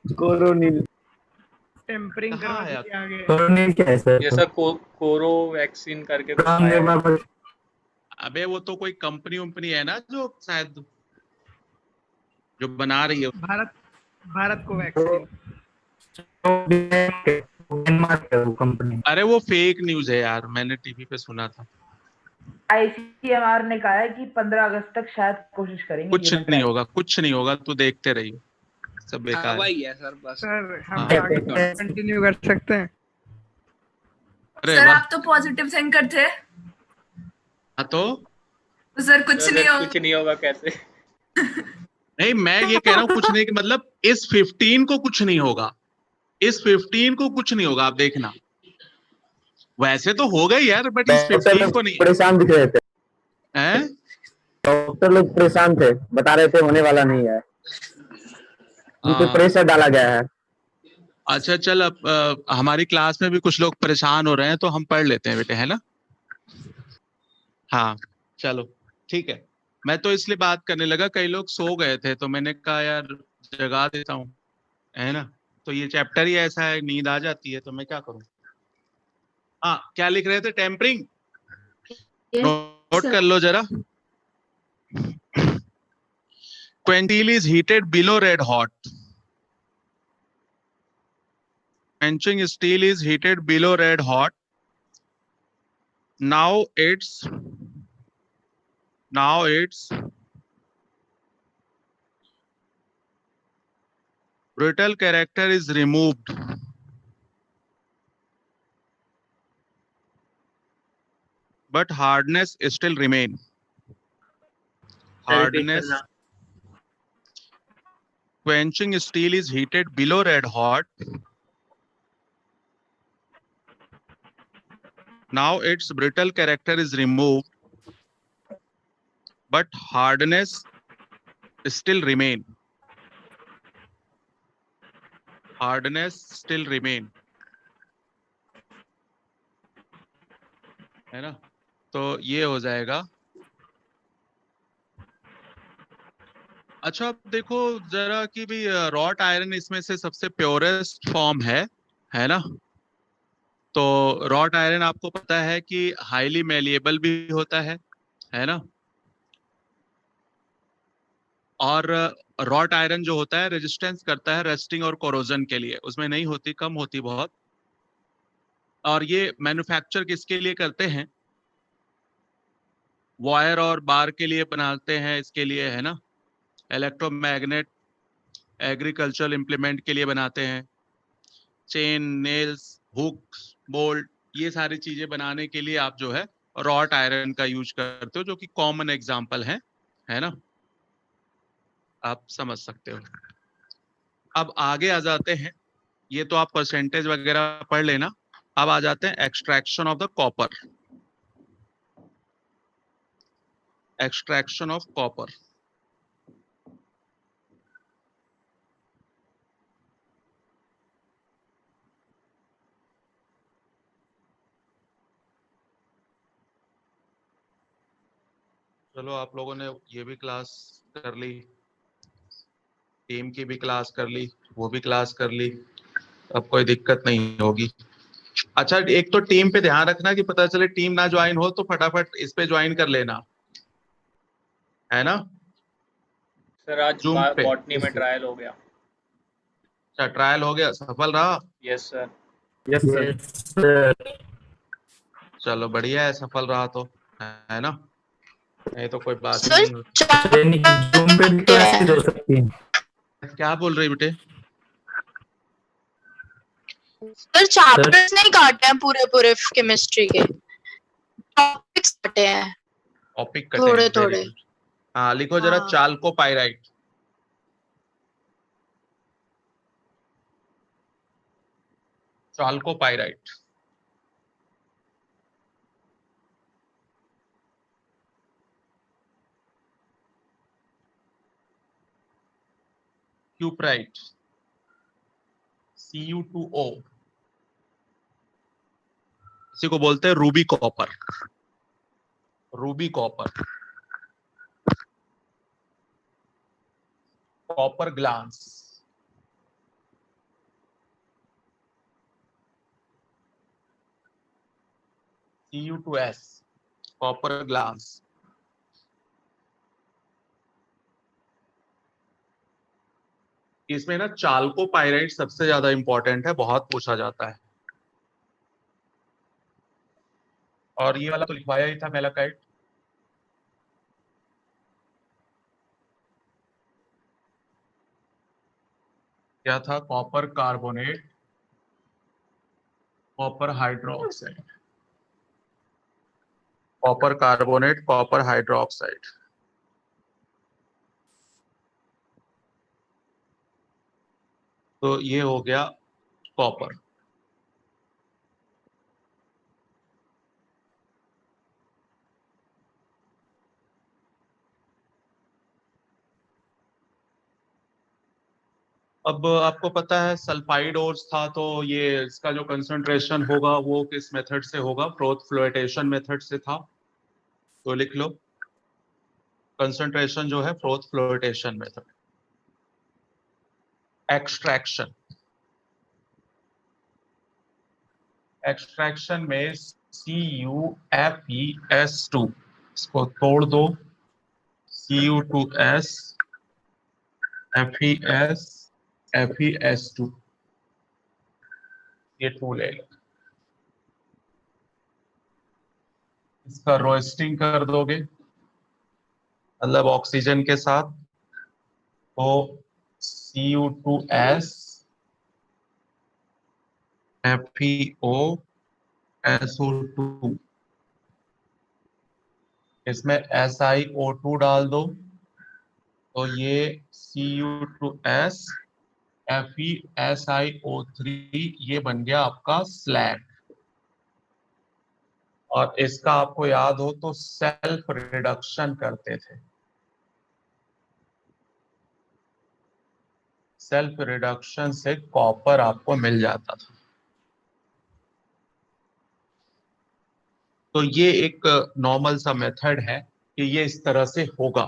कोरोनिल टेम्परिंग कहाँ करवा है दीजिए आगे। कोरोनिल क्या है सर? ये सर कोरो वैक्सीन करके कुछ नाम आया एक है। बार अबे वो तो कोई कंपनी वंपनी है ना जो शायद जो बना रही है। भारत को वैक्सीन। डेनमार्क है वो कंपनी। अरे वो फेक न्यूज है यार, मैंने टीवी पे सुना था। ICMR ने कहा है कि 15 अगस्त तक शायद कोशिश करेंगे। कुछ नहीं होगा, कुछ नहीं होगा, तू देखते रहिए, सब बेकार है। वही है सर बस। सर हम हाँ। आगे कंटिन्यू कर सकते हैं। अरे सर वाह, आप तो पॉजिटिव थिंकर थे। हाँ तो सर कुछ सर, नहीं होगा। कुछ नहीं होगा कैसे? नहीं, मैं ये कह रहा हूँ कुछ नहीं, मतलब इस 15 को कुछ नहीं होगा, इस 15 को कुछ नहीं होगा, आप देखना वैसे तो हो गई यार, बट इस 15 को नहीं परेशान दिख रहे थे, है। डॉक्टर लोग परेशान थे, बता रहे थे होने वाला नहीं है, उन पे प्रेशर डाला गया है। अच्छा चल, अब हमारी क्लास में भी कुछ लोग परेशान हो रहे हैं, तो हम पढ़ लेते हैं बेटे, है ना। हाँ चलो ठीक है। मैं तो इसलिए बात करने लगा, कई लोग सो गए थे तो मैंने कहा यार जगा देता हूँ, है ना। तो ये चैप्टर ही ऐसा है, नींद आ जाती है तो मैं क्या करूँ। हाँ, क्या लिख रहे थे? टेम्परिंग नोट कर लो जरा। Quentil is heated below red hot. Quenching steel is heated below red hot. Now its brittle character is removed. But hardness still remain. Hardness. Quenching steel is heated below red hot. Now its brittle character is removed, but hardness still remain. Hardness still remain. है ना, तो ये हो जाएगा। अच्छा अब देखो जरा कि भी रॉट आयरन इसमें से सबसे प्योरेस्ट फॉर्म है ना। तो रॉट आयरन आपको पता है कि हाईली मेलिएबल भी होता है ना। और रॉट आयरन जो होता है रेजिस्टेंस करता है रस्टिंग और कोरोजन के लिए, उसमें नहीं होती, कम होती बहुत। और ये मैन्युफैक्चर किसके लिए करते हैं? वायर और बार के लिए बनाते हैं, इसके लिए, है ना। इलेक्ट्रोमैग्नेट, एग्रीकल्चरल इंप्लीमेंट के लिए बनाते हैं। चेन, नेल्स, हुक्स, बोल्ट, ये सारी चीजें बनाने के लिए आप जो है रॉट आयरन का यूज करते हो, जो कि कॉमन एग्जांपल है ना। आप समझ सकते हो। अब आगे आ जाते हैं, ये तो आप परसेंटेज वगैरह पढ़ लेना। अब आ जाते हैं extraction of the copper. Extraction of copper. चलो आप लोगों ने ये भी क्लास कर ली, टीम की भी क्लास कर ली, वो भी क्लास कर ली, अब कोई दिक्कत नहीं होगी। अच्छा एक तो टीम पे ध्यान रखना कि पता चले टीम ना ज्वाइन हो तो फटाफट इस पे ज्वाइन कर लेना, है ना। सर आज Zoom पे। बॉटनी में ट्रायल हो गया। अच्छा ट्रायल हो गया, सफल रहा? Yes sir. Yes sir. चलो बढ़िया है, सफल रहा तो, है ना। नहीं तो कोई बात ही सर नहीं होती। Zoom पे भी तो ऐसे हो सकती है। क्या बोल रही बेटे? सर चैप्टर्स नहीं काटे हैं पूरे पूरे केमिस्ट्री के, टॉपिक्स काटे हैं टॉपिक थोड़े थोड़े। हाँ लिखो जरा, हाँ। चाल्कोपाइराइट। चाल्कोपाइराइट। क्यूप्राइट, Cu2O, इसी को बोलते हैं Ruby copper. Ruby copper, copper glass, Cu2S, copper glass. इसमें ना चाल्कोपाइराइट सबसे ज्यादा इंपॉर्टेंट है, बहुत पूछा जाता है। और ये वाला तो लिखवाया ही था, मेलाकाइट। क्या था? Copper carbonate, copper hydroxide, copper carbonate, copper hydroxide. तो ये हो गया कॉपर। अब आपको पता है सल्फाइड ओर्स था, तो ये इसका जो कंसंट्रेशन होगा वो किस मेथड से होगा? फ्रोथ फ्लोटेशन मेथड से था। तो लिख लो कंसंट्रेशन जो है froth flotation method. Extraction, extraction में CuFeS2 इसको तोड़ दो, Cu2S FeS FeS2, ये 2 ले लो। इसका रोस्टिंग कर दोगे, मतलब ऑक्सीजन के साथ, तो Cu2S FeOSO2, इसमें SiO2 डाल दो, तो ये Cu2S FeSiO3 ये बन गया आपका स्लैग। और इसका आपको याद हो तो सेल्फ रिडक्शन करते थे, सेल्फ रिडक्शन से कॉपर आपको मिल जाता था। तो ये एक नॉर्मल सा मेथड है कि ये इस तरह से होगा।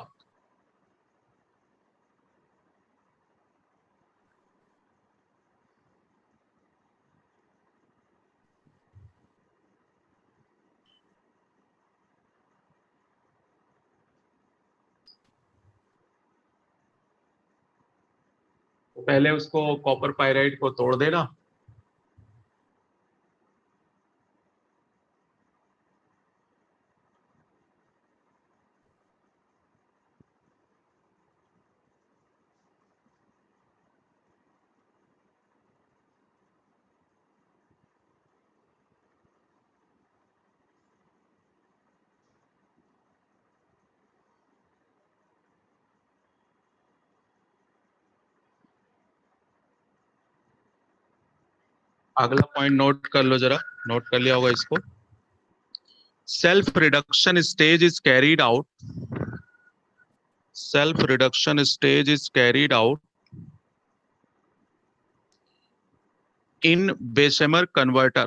तो पहले उसको कॉपर पाइराइड को तोड़ देना, अगला पॉइंट नोट कर लो जरा, नोट कर लिया होगा इसको। Self reduction stage is carried out, self reduction stage is carried out in Bessemer converter,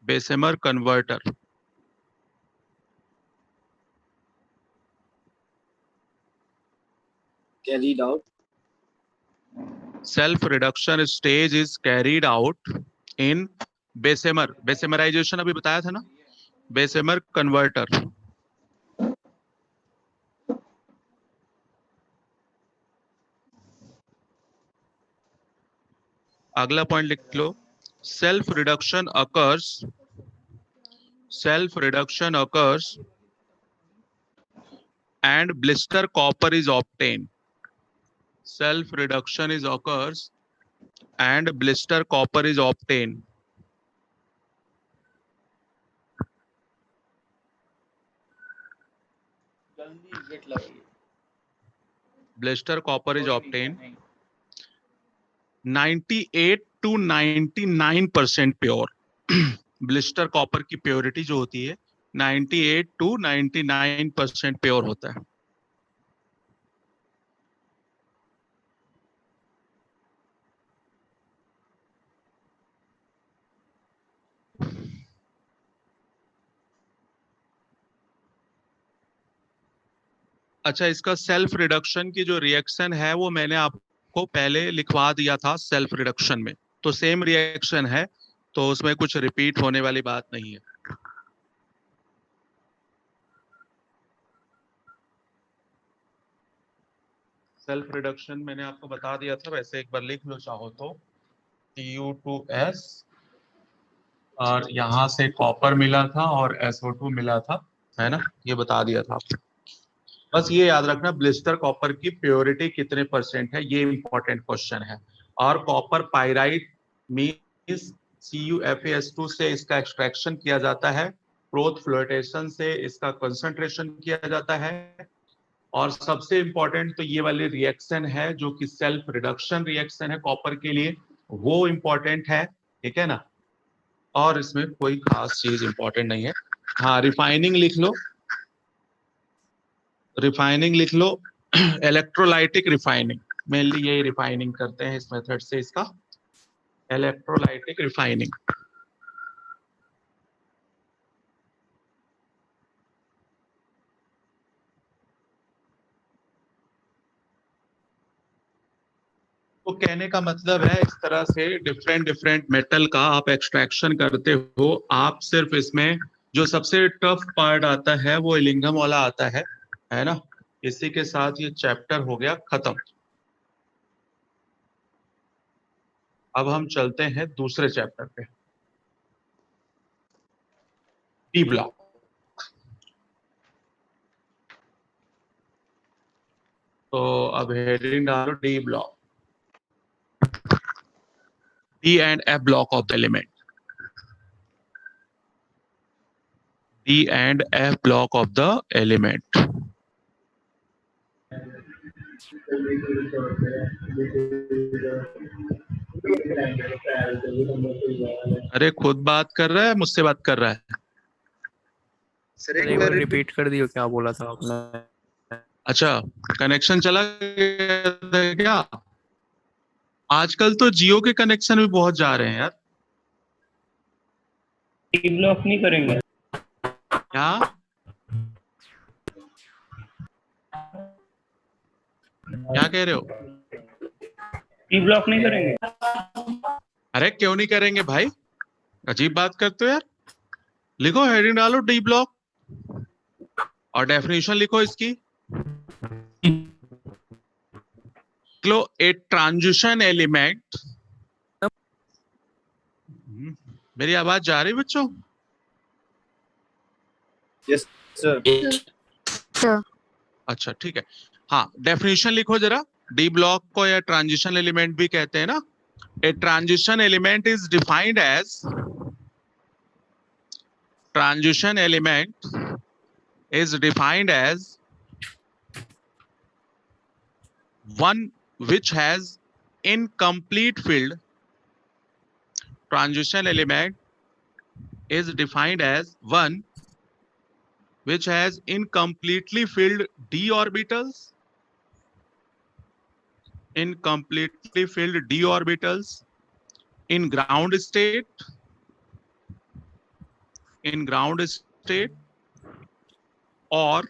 Bessemer converter, carried out, self reduction stage is carried out in Bessemer, Bessemerisation अभी बताया था ना, बेसेमर कन्वर्टर। अगला point लिख लो, self reduction occurs, self reduction occurs and blister copper is obtained, self reduction is occurs and blister copper is obtained। blister copper is obtained 98 to 99% pure. Blister copper की purity जो होती है 98 to 99% pure होता है। अच्छा, इसका self reduction की जो रिएक्शन है वो मैंने आपको पहले लिखवा दिया था सेल्फ रिडक्शन में, तो सेम रिएक्शन है, तो उसमें कुछ रिपीट होने वाली बात नहीं है। सेल्फ रिडक्शन मैंने आपको बता दिया था, वैसे एक बार लिख लो चाहो तो, Cu2S और यहाँ से कॉपर मिला था और SO2 मिला था, है ना, ये बता दिया था आपको। बस ये याद रखना ब्लिस्टर कॉपर की प्योरिटी कितने परसेंट है, ये इंपॉर्टेंट क्वेश्चन है। और कॉपर पाइराइड मींस CuFeS2 से इसका एक्सट्रैक्शन किया जाता है, फ्रोथ फ्लोटेशन से इसका कंसंट्रेशन किया जाता है, और सबसे इंपॉर्टेंट तो ये वाली रिएक्शन है जो कि सेल्फ रिडक्शन रिएक्शन है कॉपर के लिए, वो इंपॉर्टेंट है, ठीक है ना। और इसमें कोई खास चीज इंपॉर्टेंट नहीं है। हाँ, रिफाइनिंग लिख लो, रिफाइनिंग लिख लो, इलेक्ट्रोलाइटिक रिफाइनिंग, मेनली यही रिफाइनिंग करते हैं इस मेथड से, इसका इलेक्ट्रोलाइटिक रिफाइनिंग। तो कहने का मतलब है इस तरह से डिफरेंट डिफरेंट मेटल का आप एक्सट्रैक्शन करते हो। आप सिर्फ इसमें जो सबसे टफ पार्ट आता है वो इलिंगम वाला आता है ना। इसी के साथ ये चैप्टर हो गया खत्म। अब हम चलते हैं दूसरे चैप्टर पे, डी ब्लॉक। तो अब हेडिंग डालो D block, D and F block of the element. D and F block of the element. अरे खुद बात कर रहा है, मुझसे बात कर रहा है? सर एक बार रिपीट कर दियो, क्या बोला था आपने? अच्छा, कनेक्शन चला गया था क्या? आजकल तो जियो के कनेक्शन भी बहुत जा रहे हैं यार। डी ब्लॉक नहीं करेंगे क्या? क्या कह रहे हो? डी ब्लॉक नहीं करेंगे? अरे क्यों नहीं करेंगे भाई, अजीब बात करते हो यार। लिखो, हेडिंग डालो डी ब्लॉक और डेफिनेशन लिखो इसकी। ए ट्रांजिशन एलिमेंट। मेरी आवाज जा रही बच्चों? Yes sir. अच्छा ठीक है, हाँ डेफिनेशन लिखो जरा। डी ब्लॉक को या ट्रांजिशन एलिमेंट भी कहते हैं ना। A transition element is defined as, transition element is defined as one which has incomplete field. Transition element is defined as one which has incompletely filled d orbitals, incompletely filled d orbitals in ground state, or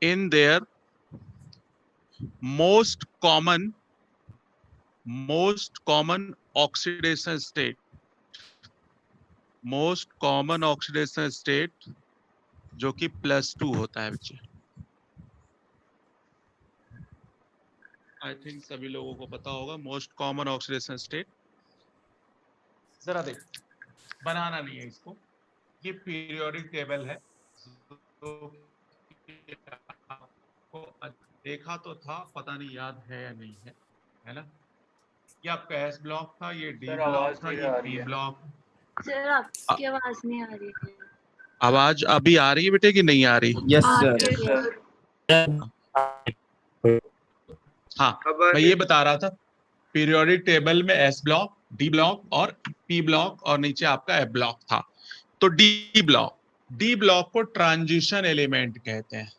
in their most common oxidation state, most common oxidation state जो कि +2 होता है बच्चे। I think सभी लोगों को पता होगा मोस्ट कॉमन ऑक्सीडेशन स्टेट। जरा देख, बनाना नहीं है इसको, ये पीरियोडिक टेबल है। तो आपको देखा तो था, पता नहीं याद है या नहीं है ना। ये आपका एस ब्लॉक था, ये डी ब्लॉक था, ये पी ब्लॉक। सर आपकी आवाज नहीं आ रही है। आवाज अभी आ रही है बेटे कि नहीं आ रही? Yes sir. हाँ, मैं ये बता रहा था, पीरियोडिक टेबल में एस ब्लॉक, डी ब्लॉक और पी ब्लॉक और नीचे आपका एफ ब्लॉक था। तो डी ब्लॉक को ट्रांजिशन एलिमेंट कहते हैं।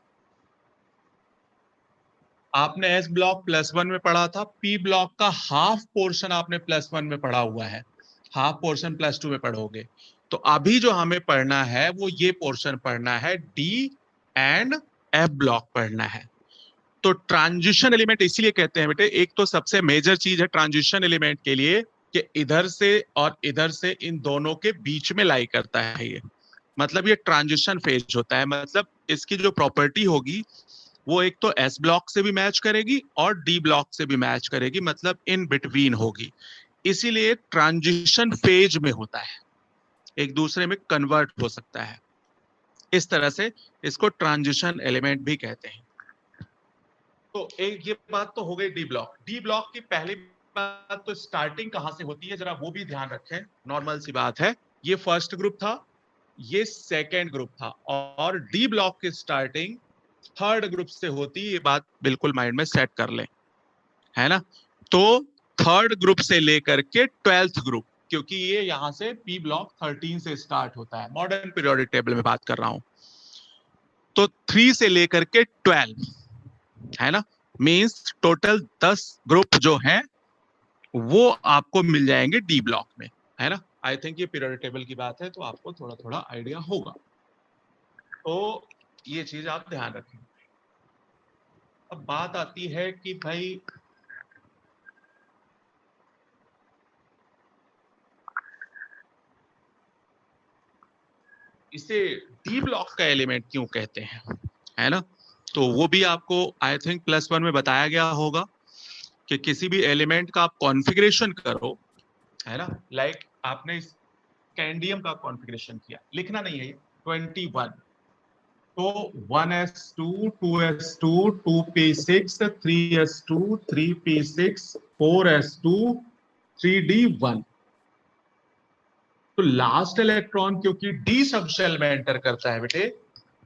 आपने एस ब्लॉक +1 में पढ़ा था, पी ब्लॉक का हाफ पोर्शन आपने +1 में पढ़ा हुआ है, हाफ पोर्शन +2 में पढ़ोगे। तो अभी जो हमें पढ़ना है वो ये पोर्शन पढ़ना है, डी एंड एफ ब्लॉक पढ़ना है। तो ट्रांजिशन एलिमेंट इसीलिए कहते हैं बेटे, एक तो सबसे मेजर चीज है ट्रांजिशन एलिमेंट के लिए कि इधर से और इधर से इन दोनों के बीच में लाई करता है ये, मतलब ये ट्रांजिशन फेज होता है। मतलब इसकी जो प्रॉपर्टी होगी वो एक तो एस ब्लॉक से भी मैच करेगी और डी ब्लॉक से भी मैच करेगी, मतलब इन बिटवीन होगी। इसीलिए ट्रांजिशन फेज में होता है, एक दूसरे में कन्वर्ट हो सकता है। इस तरह से इसको ट्रांजिशन एलिमेंट भी कहते हैं। तो एक ये बात तो हो गई डी ब्लॉक। डी ब्लॉक की पहली बात तो स्टार्टिंग कहां से होती है जरा वो भी ध्यान रखें, नॉर्मल सी बात है। ये फर्स्ट ग्रुप था, ये सेकेंड ग्रुप था, और डी ब्लॉक की स्टार्टिंग थर्ड ग्रुप से होती है। ये बात बिल्कुल माइंड में सेट कर लें, है ना। तो थर्ड ग्रुप से लेकर के 12th ग्रुप, क्योंकि ये यहाँ से पी ब्लॉक 13 से स्टार्ट होता है, मॉडर्न पीरियोडिक टेबल में बात कर रहा हूं। तो 3 से लेकर के 12 है ना, मींस टोटल 10 ग्रुप जो हैं वो आपको मिल जाएंगे डी ब्लॉक में, है ना। आई थिंक ये पीरियोडिक टेबल की बात है तो आपको थोड़ा थोड़ा आइडिया होगा, तो ये चीज आप ध्यान रखें। अब बात आती है कि भाई इसे डी ब्लॉक का एलिमेंट क्यों कहते हैं, है ना। तो वो भी आपको आई थिंक +1 में बताया गया होगा कि किसी भी एलिमेंट का आप कॉन्फ़िगरेशन करो, है ना, लाइक आपने स्कैंडियम का कॉन्फ़िगरेशन किया, लिखना नहीं है ये 21, तो 1s2 2s2 2p6 3s2 3p6 4s2 3d1, तो लास्ट इलेक्ट्रॉन क्योंकि डी सब शेल में एंटर करता है बेटे,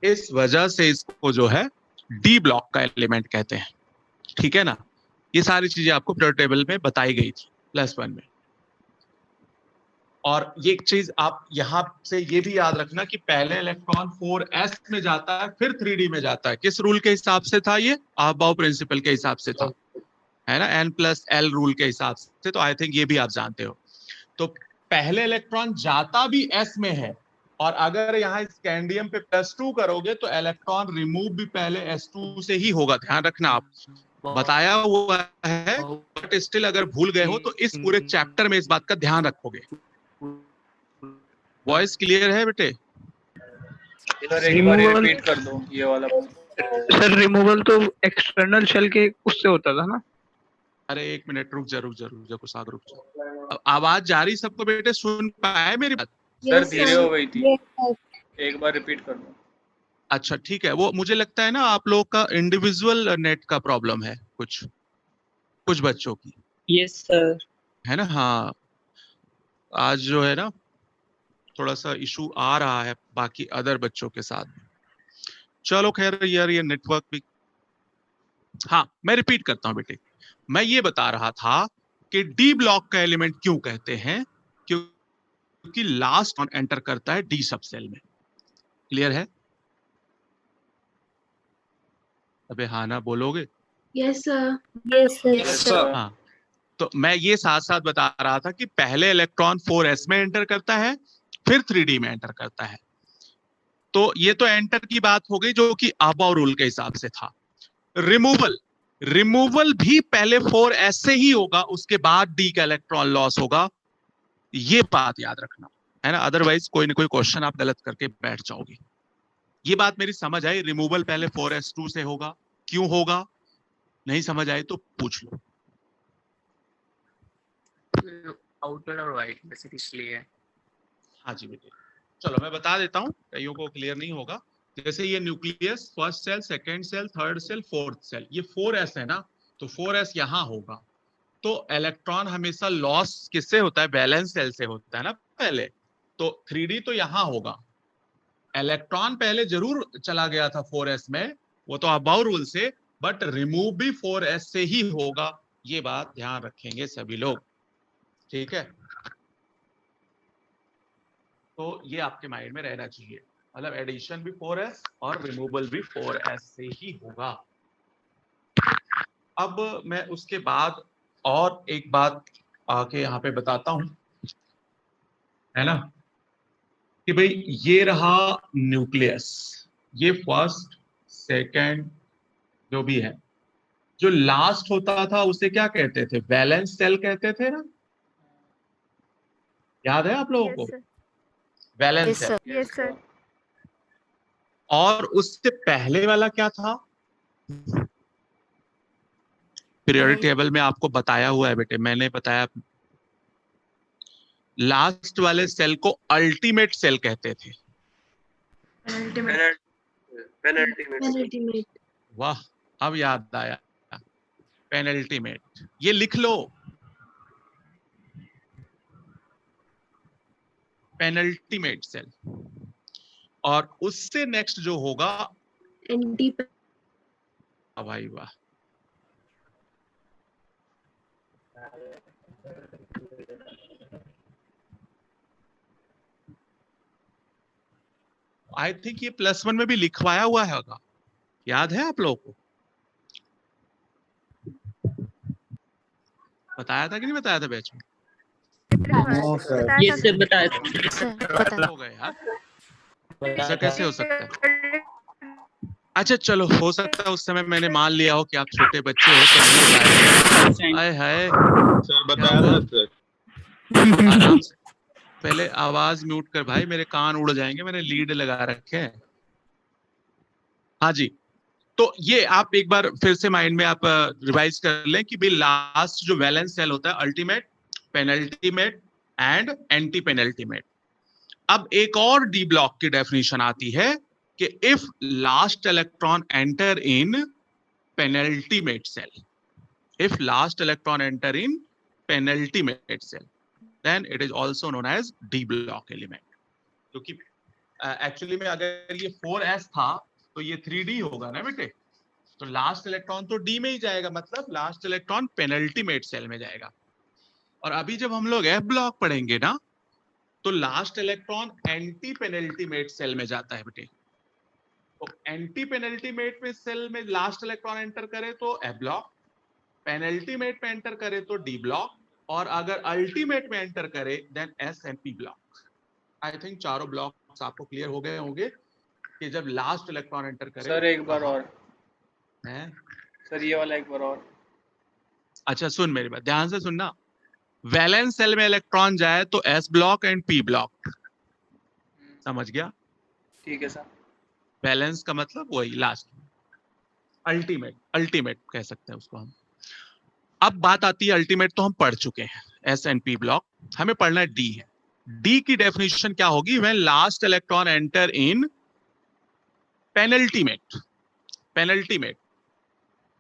इस वजह से इसको जो है डी ब्लॉक का एलिमेंट कहते हैं, ठीक है ना। ये सारी चीजें आपको पीरियोडिक टेबल में बताई गई थी +1 में। और ये एक चीज आप यहां से ये भी याद रखना कि पहले इलेक्ट्रॉन 4s में जाता है फिर 3d में जाता है, किस रूल के हिसाब से था, ये अबाउ प्रिंसिपल के हिसाब से था, है ना, n+l रूल के हिसाब से, तो आई थिंक ये भी आप जानते हो। तो पहले इलेक्ट्रॉन जाता भी s में है, और अगर यहाँ स्कैंडियम पे +2 करोगे तो इलेक्ट्रॉन रिमूव भी पहले s2 से ही होगा, ध्यान रखना, आप बताया हुआ है, बट स्टिल अगर भूल गए हो तो इस पूरे चैप्टर में इस बात का ध्यान रखोगे। वॉइस क्लियर है बेटे? सर एक बार रिपीट कर दो ये वाला। सर रिमूवल तो एक्सटर्नल शेल के उससे होता था ना? अरे एक मिनट रुक जा कुछ रुक जा। आवाज जा रही सबको बेटे, सुन पाए मेरी बात? सर धीरे हो गई थी, एक बार रिपीट कर दो। अच्छा ठीक है, वो मुझे लगता है ना आप लोग का इंडिविजुअल नेट का प्रॉब्लम है कुछ बच्चों की। Yes sir. है ना, हाँ आज जो है ना थोड़ा सा इशू आ रहा है बाकी अदर बच्चों के साथ। चलो खैर यार, ये नेटवर्क भी, हाँ मैं रिपीट करता हूँ बेटे, मैं ये बता रहा था कि डी ब्लॉक का एलिमेंट क्यों कहते हैं, क्योंकि लास्ट ऑन एंटर करता है डी सब सेल में। क्लियर है? अबे हाँ ना बोलोगे? Yes sir. हाँ, तो मैं ये साथ साथ बता रहा था कि पहले इलेक्ट्रॉन 4s में एंटर करता है फिर 3d में एंटर करता है, तो ये तो एंटर की बात हो गई जो कि अबाउ रूल के हिसाब से था। रिमूवल भी पहले 4s से ही होगा, उसके बाद d का इलेक्ट्रॉन लॉस होगा, ये बात याद रखना, है ना, अदरवाइज कोई ना कोई क्वेश्चन आप गलत करके बैठ जाओगे। ये बात मेरी समझ आई? रिमूवल पहले 4s2 से होगा, क्यों होगा, नहीं समझ आई तो पूछ लो। आउटर और वाइट बेसिक इसलिए। हाँ जी बेटे, चलो मैं बता देता हूँ, कईयों को क्लियर नहीं होगा। जैसे ये nucleus, first shell, second shell, third shell, fourth shell, ये 4s है ना, तो 4s यहाँ होगा, तो इलेक्ट्रॉन हमेशा लॉस किससे होता है, वैलेंस सेल से होता है ना पहले, तो 3d तो यहाँ होगा। इलेक्ट्रॉन पहले जरूर चला गया था 4s में, वो तो अबाउ रूल से, बट रिमूव भी 4s से ही होगा, ये बात ध्यान रखेंगे सभी लोग, ठीक है। तो ये आपके माइंड में रहना चाहिए, मतलब एडिशन भी 4s और रिमूवल भी 4s से ही होगा। अब मैं उसके बाद और एक बात आके यहाँ पे बताता हूं, है ना, कि भाई ये रहा न्यूक्लियस, ये फर्स्ट सेकंड जो भी है, जो लास्ट होता था उसे क्या कहते थे, वैलेंस सेल कहते थे ना, याद है आप लोगों को? Valence shell. Yes sir. और उससे पहले वाला क्या था, पीरियोडिक टेबल में आपको बताया हुआ है बेटे, मैंने बताया, लास्ट वाले सेल को अल्टीमेट सेल कहते थे। पेनल्टीमेट। वाह, अब याद आया, पेनल्टीमेट, ये लिख लो, पेनल्टीमेट सेल। और उससे नेक्स्ट जो होगा एंटी। भाई वाह, आई थिंक ये +1 में भी लिखवाया हुआ होगा, याद है आप लोगों को? बताया था कि नहीं बताया था बैच में? No sir. ये से बताया हो गए यार, ऐसा कैसे हो सकता है? अच्छा चलो, हो सकता है उस समय मैंने मान लिया हो कि आप छोटे बच्चे हो तो नहीं बताया। आए हाय, सर बताया था सर। आराम से पहले आवाज म्यूट कर भाई, मेरे कान उड़ जाएंगे, मैंने लीड लगा रखे हैं। हाँ जी, तो ये आप एक बार फिर से माइंड में आप रिवाइज कर लें कि भाई लास्ट जो वैलेंस सेल होता है ultimate, penultimate and anti penultimate. अब एक और डी ब्लॉक की डेफिनेशन आती है कि if last electron enter in penultimate shell, if last electron enter in penultimate cell, then it is also known as D block element. क्योंकि actually में अगर ये 4s था तो ये 3d होगा ना बेटे, तो लास्ट इलेक्ट्रॉन तो d में ही जाएगा, मतलब लास्ट इलेक्ट्रॉन पेनल्टीमेट सेल में जाएगा। और अभी जब हम लोग f ब्लॉक पढ़ेंगे ना, तो last electron anti penultimate shell में जाता है बेटे। तो एंटी पेनल्टीमेट में सेल में लास्ट इलेक्ट्रॉन एंटर करे तो f ब्लॉक, पेनल्टीमेट में एंटर करे तो डी ब्लॉक, और अगर अल्टीमेट में एंटर करे then S and P block. I think चारों ब्लॉक्स आपको क्लियर हो गए होंगे कि जब लास्ट इलेक्ट्रॉन एंटर करे। सर एक बार और है सर, ये वाला एक बार और। अच्छा सुन मेरी बात ध्यान से सुनना, वैलेंस सेल में इलेक्ट्रॉन जाए तो S block and P block, समझ गया? ठीक है सर। वैलेंस का मतलब वही लास्ट, अल्टीमेट, अल्टीमेट कह सकते हैं उसको हम। अब बात आती है अल्टीमेट, तो हम पढ़ चुके हैं एस एंड पी ब्लॉक, हमें पढ़ना है डी है। डी की डेफिनेशन क्या होगी? When last electron enter in penultimate, penultimate,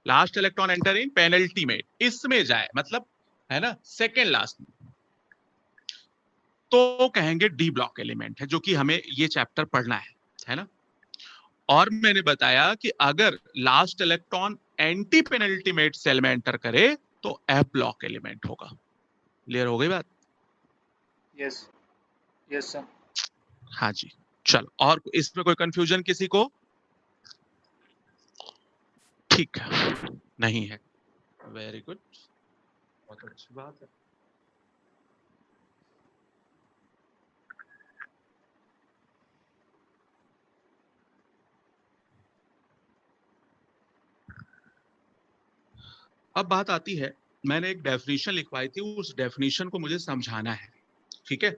last electron enter in penultimate, इसमें जाए मतलब है ना सेकेंड लास्ट में, तो कहेंगे डी ब्लॉक एलिमेंट है, जो कि हमें ये चैप्टर पढ़ना है ना। और मैंने बताया कि अगर last electron anti penultimate shell में एंटर करे तो एफ ब्लॉक एलिमेंट होगा। क्लियर हो गई बात? Yes yes sir. हाँ जी, चलो, और इसमें कोई कंफ्यूजन किसी को? ठीक है, नहीं है, वेरी गुड, बहुत अच्छी बात है। अब बात आती है, मैंने एक डेफिनेशन लिखवाई थी, उस डेफिनेशन को मुझे समझाना है, ठीक है?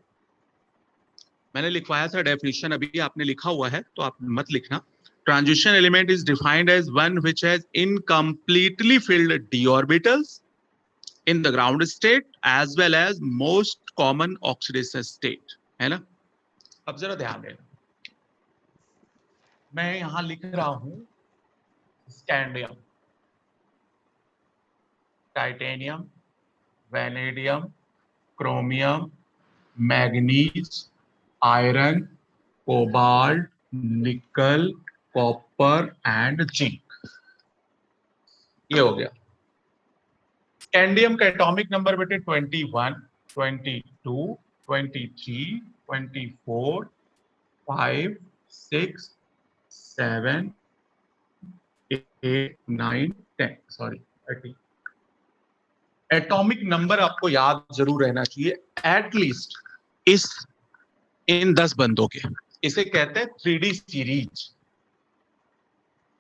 मैंने लिखवाया था डेफिनेशन, अभी आपने लिखा हुआ है तो आप मत लिखना। Transition element is defined as one which has incompletely filled d orbitals in the ground state as well as most common oxidation state, है ना? अब जरा ध्यान देना, मैं यहां लिख रहा हूं scandium, titanium, vanadium, chromium, manganese, iron, cobalt, nickel, copper and zinc. ये हो गया। स्कैंडियम का एटॉमिक नंबर बेटे 21, 22, 23, 24, 5, 6, 7, 8, 9, 10, सॉरी 30। एटॉमिक नंबर आपको याद जरूर रहना चाहिए एटलीस्ट इन 10 बंदों के। इसे कहते हैं 3D सीरीज,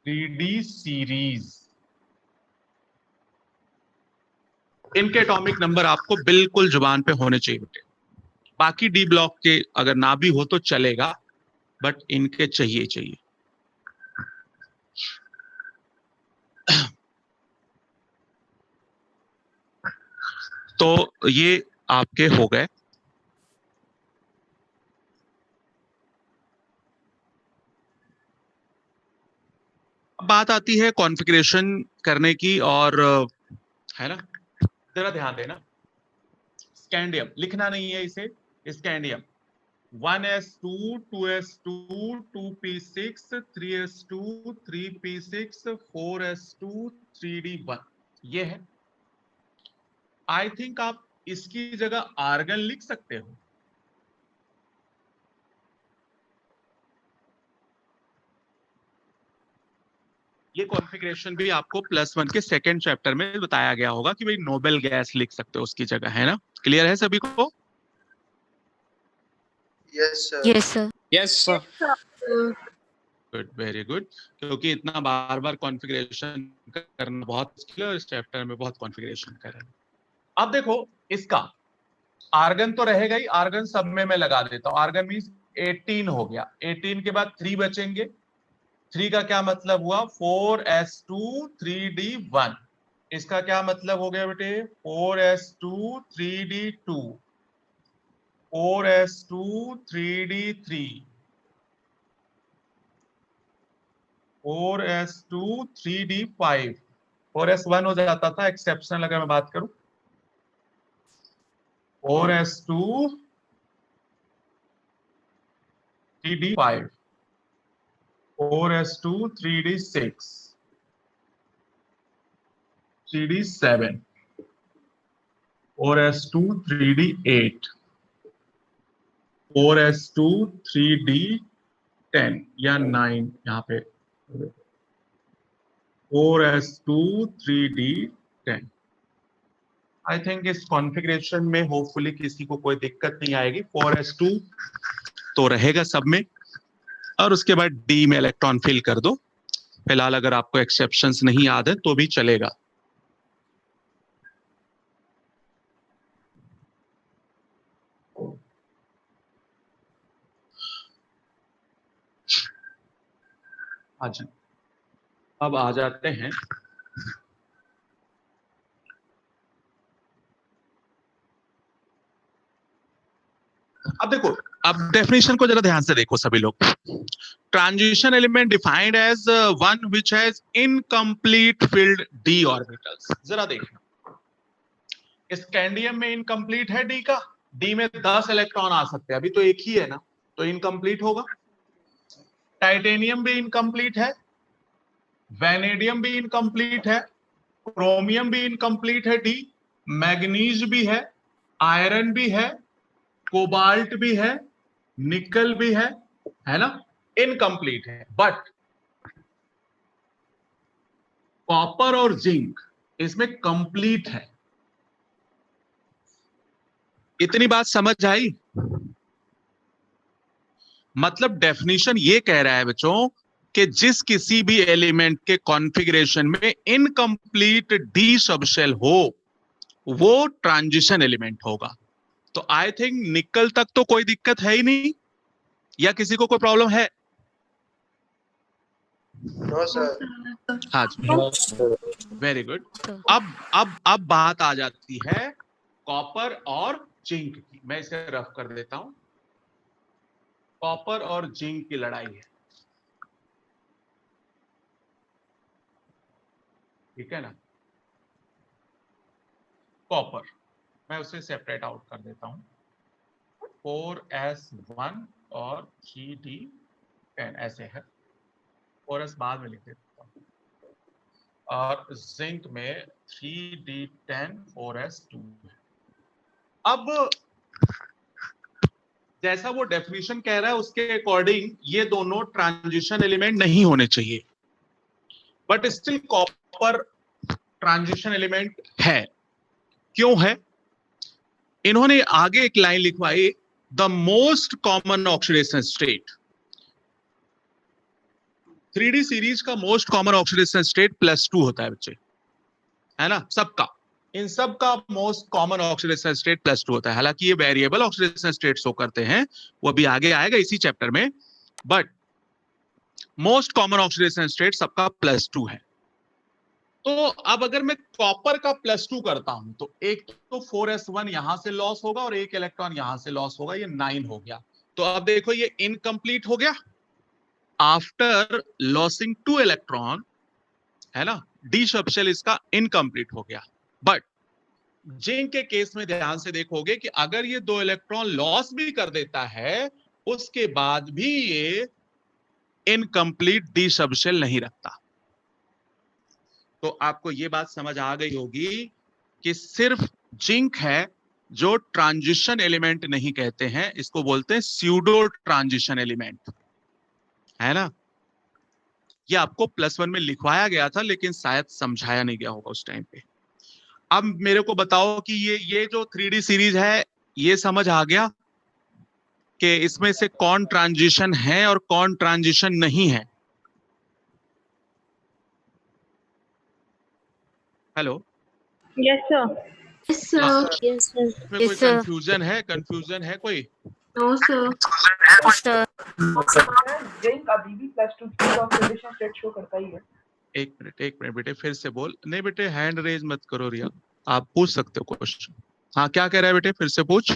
3D सीरीज। इनके एटॉमिक नंबर आपको बिल्कुल जुबान पे होने चाहिए बेटे। बाकी डी ब्लॉक के अगर ना भी हो तो चलेगा, बट इनके चाहिए। तो ये आपके हो गए। बात आती है कॉन्फ़िगरेशन करने की, और है ना, जरा ध्यान देना। स्कैंडियम लिखना नहीं है इसे, scandium 1s2, 2s2, 2p6, 3s2, 3p6, 4s2, 3d1, ये है। आई थिंक आप इसकी जगह आर्गन लिख सकते हो। ये कॉन्फ़िगरेशन भी आपको +1 के सेकंड चैप्टर में बताया गया होगा कि भाई नोबेल गैस लिख सकते हो उसकी जगह, है ना? क्लियर है सभी को? Yes sir. Yes sir. Yes sir. Good, very good. क्योंकि इतना बार बार कॉन्फ़िगरेशन करना बहुत मुश्किल है और इस चैप्टर में बहुत कॉन्फ़िगरेशन करेंगे। अब देखो इसका आर्गन तो रहेगा ही, आर्गन सब में मैं लगा देता हूं। आर्गन मींस 18 हो गया, 18 के बाद 3 बचेंगे। 3 का क्या मतलब हुआ? 4s2 3d1। इसका क्या मतलब हो गया बेटे? 4s2 3d2, 4s2 3d3, 4s2 3d5। 4s1 हो जाता था एक्सेप्शनल अगर मैं बात करूं। 4s2 3d5, 4s2 3d6, 3d7, 4s2 3d8, 4s2 3d10 या 9 यहाँ पे, 4s2 3d10। आई थिंक इस कॉन्फ़िगरेशन में होपफुली किसी को कोई दिक्कत नहीं आएगी। 4s2 तो रहेगा सब में और उसके बाद डी में इलेक्ट्रॉन फिल कर दो। फिलहाल अगर आपको एक्सेप्शंस नहीं याद है तो भी चलेगा। अच्छा, अब आ जाते हैं अब देखो, अब डेफिनेशन को जरा ध्यान से देखो सभी लोग। Transition element defined as one which has incomplete filled d orbitals. जरा देखना, स्कैंडियम में इनकम्प्लीट है d का, d में 10 इलेक्ट्रॉन आ सकते हैं, अभी तो एक ही है ना, तो इनकम्प्लीट होगा। टाइटेनियम भी इनकम्प्लीट है, वैनेडियम भी इनकम्प्लीट है, क्रोमियम भी इनकम्प्लीट है d, मैग्नीज भी है, आयरन भी है, कोबाल्ट भी है, निकल भी है ना, इनकम्प्लीट है। बट कॉपर और जिंक इसमें कंप्लीट है। इतनी बात समझ आई? मतलब डेफिनेशन ये कह रहा है बच्चों कि जिस किसी भी एलिमेंट के कॉन्फ़िगरेशन में इनकम्प्लीट डी सबशेल हो वो ट्रांजिशन एलिमेंट होगा। तो आई थिंक निकल तक तो कोई दिक्कत है ही नहीं, या किसी को कोई प्रॉब्लम है? No sir. हाँ जी, वेरी गुड। अब बात आ जाती है कॉपर और जिंक की। मैं इसे रफ कर देता हूं। कॉपर और जिंक की लड़ाई है, ठीक है ना। कॉपर मैं उसे सेपरेट आउट कर देता हूं, 4s1 और 3d10 ऐसे है, 4s बाद में लिख देता हूं, और जिंक में 3d10 4s2 है। अब जैसा वो डेफिनेशन कह रहा है उसके अकॉर्डिंग ये दोनों ट्रांजिशन एलिमेंट नहीं होने चाहिए, but still copper transition element है। क्यों है? इन्होंने आगे एक लाइन लिखवाई, the most common oxidation state. 3D series का मोस्ट कॉमन ऑक्सीडेशन स्टेट +2 होता है बच्चे, है ना। सबका, इन सब का मोस्ट कॉमन ऑक्सीडेशन स्टेट +2 होता है। हालांकि ये वेरिएबल ऑक्सीडेशन स्टेट शो करते हैं, वो अभी आगे आएगा इसी चैप्टर में, but most common oxidation state सबका +2 है। तो अब अगर मैं कॉपर का +2 करता हूं तो एक तो 4s1 यहां से लॉस होगा और एक इलेक्ट्रॉन यहां से लॉस होगा, ये 9 हो गया। तो अब देखो ये इनकम्प्लीट हो गया आफ्टर लॉसिंग 2 इलेक्ट्रॉन, है ना। डी सबशेल इसका इनकम्प्लीट हो गया। बट जिंक के केस में ध्यान से देखोगे कि अगर ये 2 इलेक्ट्रॉन लॉस भी कर देता है उसके बाद भी ये इनकम्प्लीट डी सबशेल नहीं रखता। तो आपको ये बात समझ आ गई होगी कि सिर्फ जिंक है जो ट्रांजिशन एलिमेंट नहीं कहते हैं, इसको बोलते हैं स्यूडो ट्रांजिशन एलिमेंट, है ना। ये आपको +1 में लिखवाया गया था, लेकिन शायद समझाया नहीं गया होगा उस टाइम पे। अब मेरे को बताओ कि ये जो 3D सीरीज है, ये समझ आ गया कि इसमें से कौन ट्रांजिशन है और कौन ट्रांजिशन नहीं है? Hello, yes sir, yes sir, yes sir, इसमें कोई कंफ्यूजन है? कंफ्यूजन है कोई? नो सर, जिंक अभी भी +2 की ऑक्सीडेशन स्टेट शो करता ही है। एक मिनट बेटे, फिर से बोल। नहीं बेटे, हैंड रेज मत करो रिया, आप पूछ सकते हो क्वेश्चन। हाँ, क्या कह रहा है बेटे, फिर से पूछ।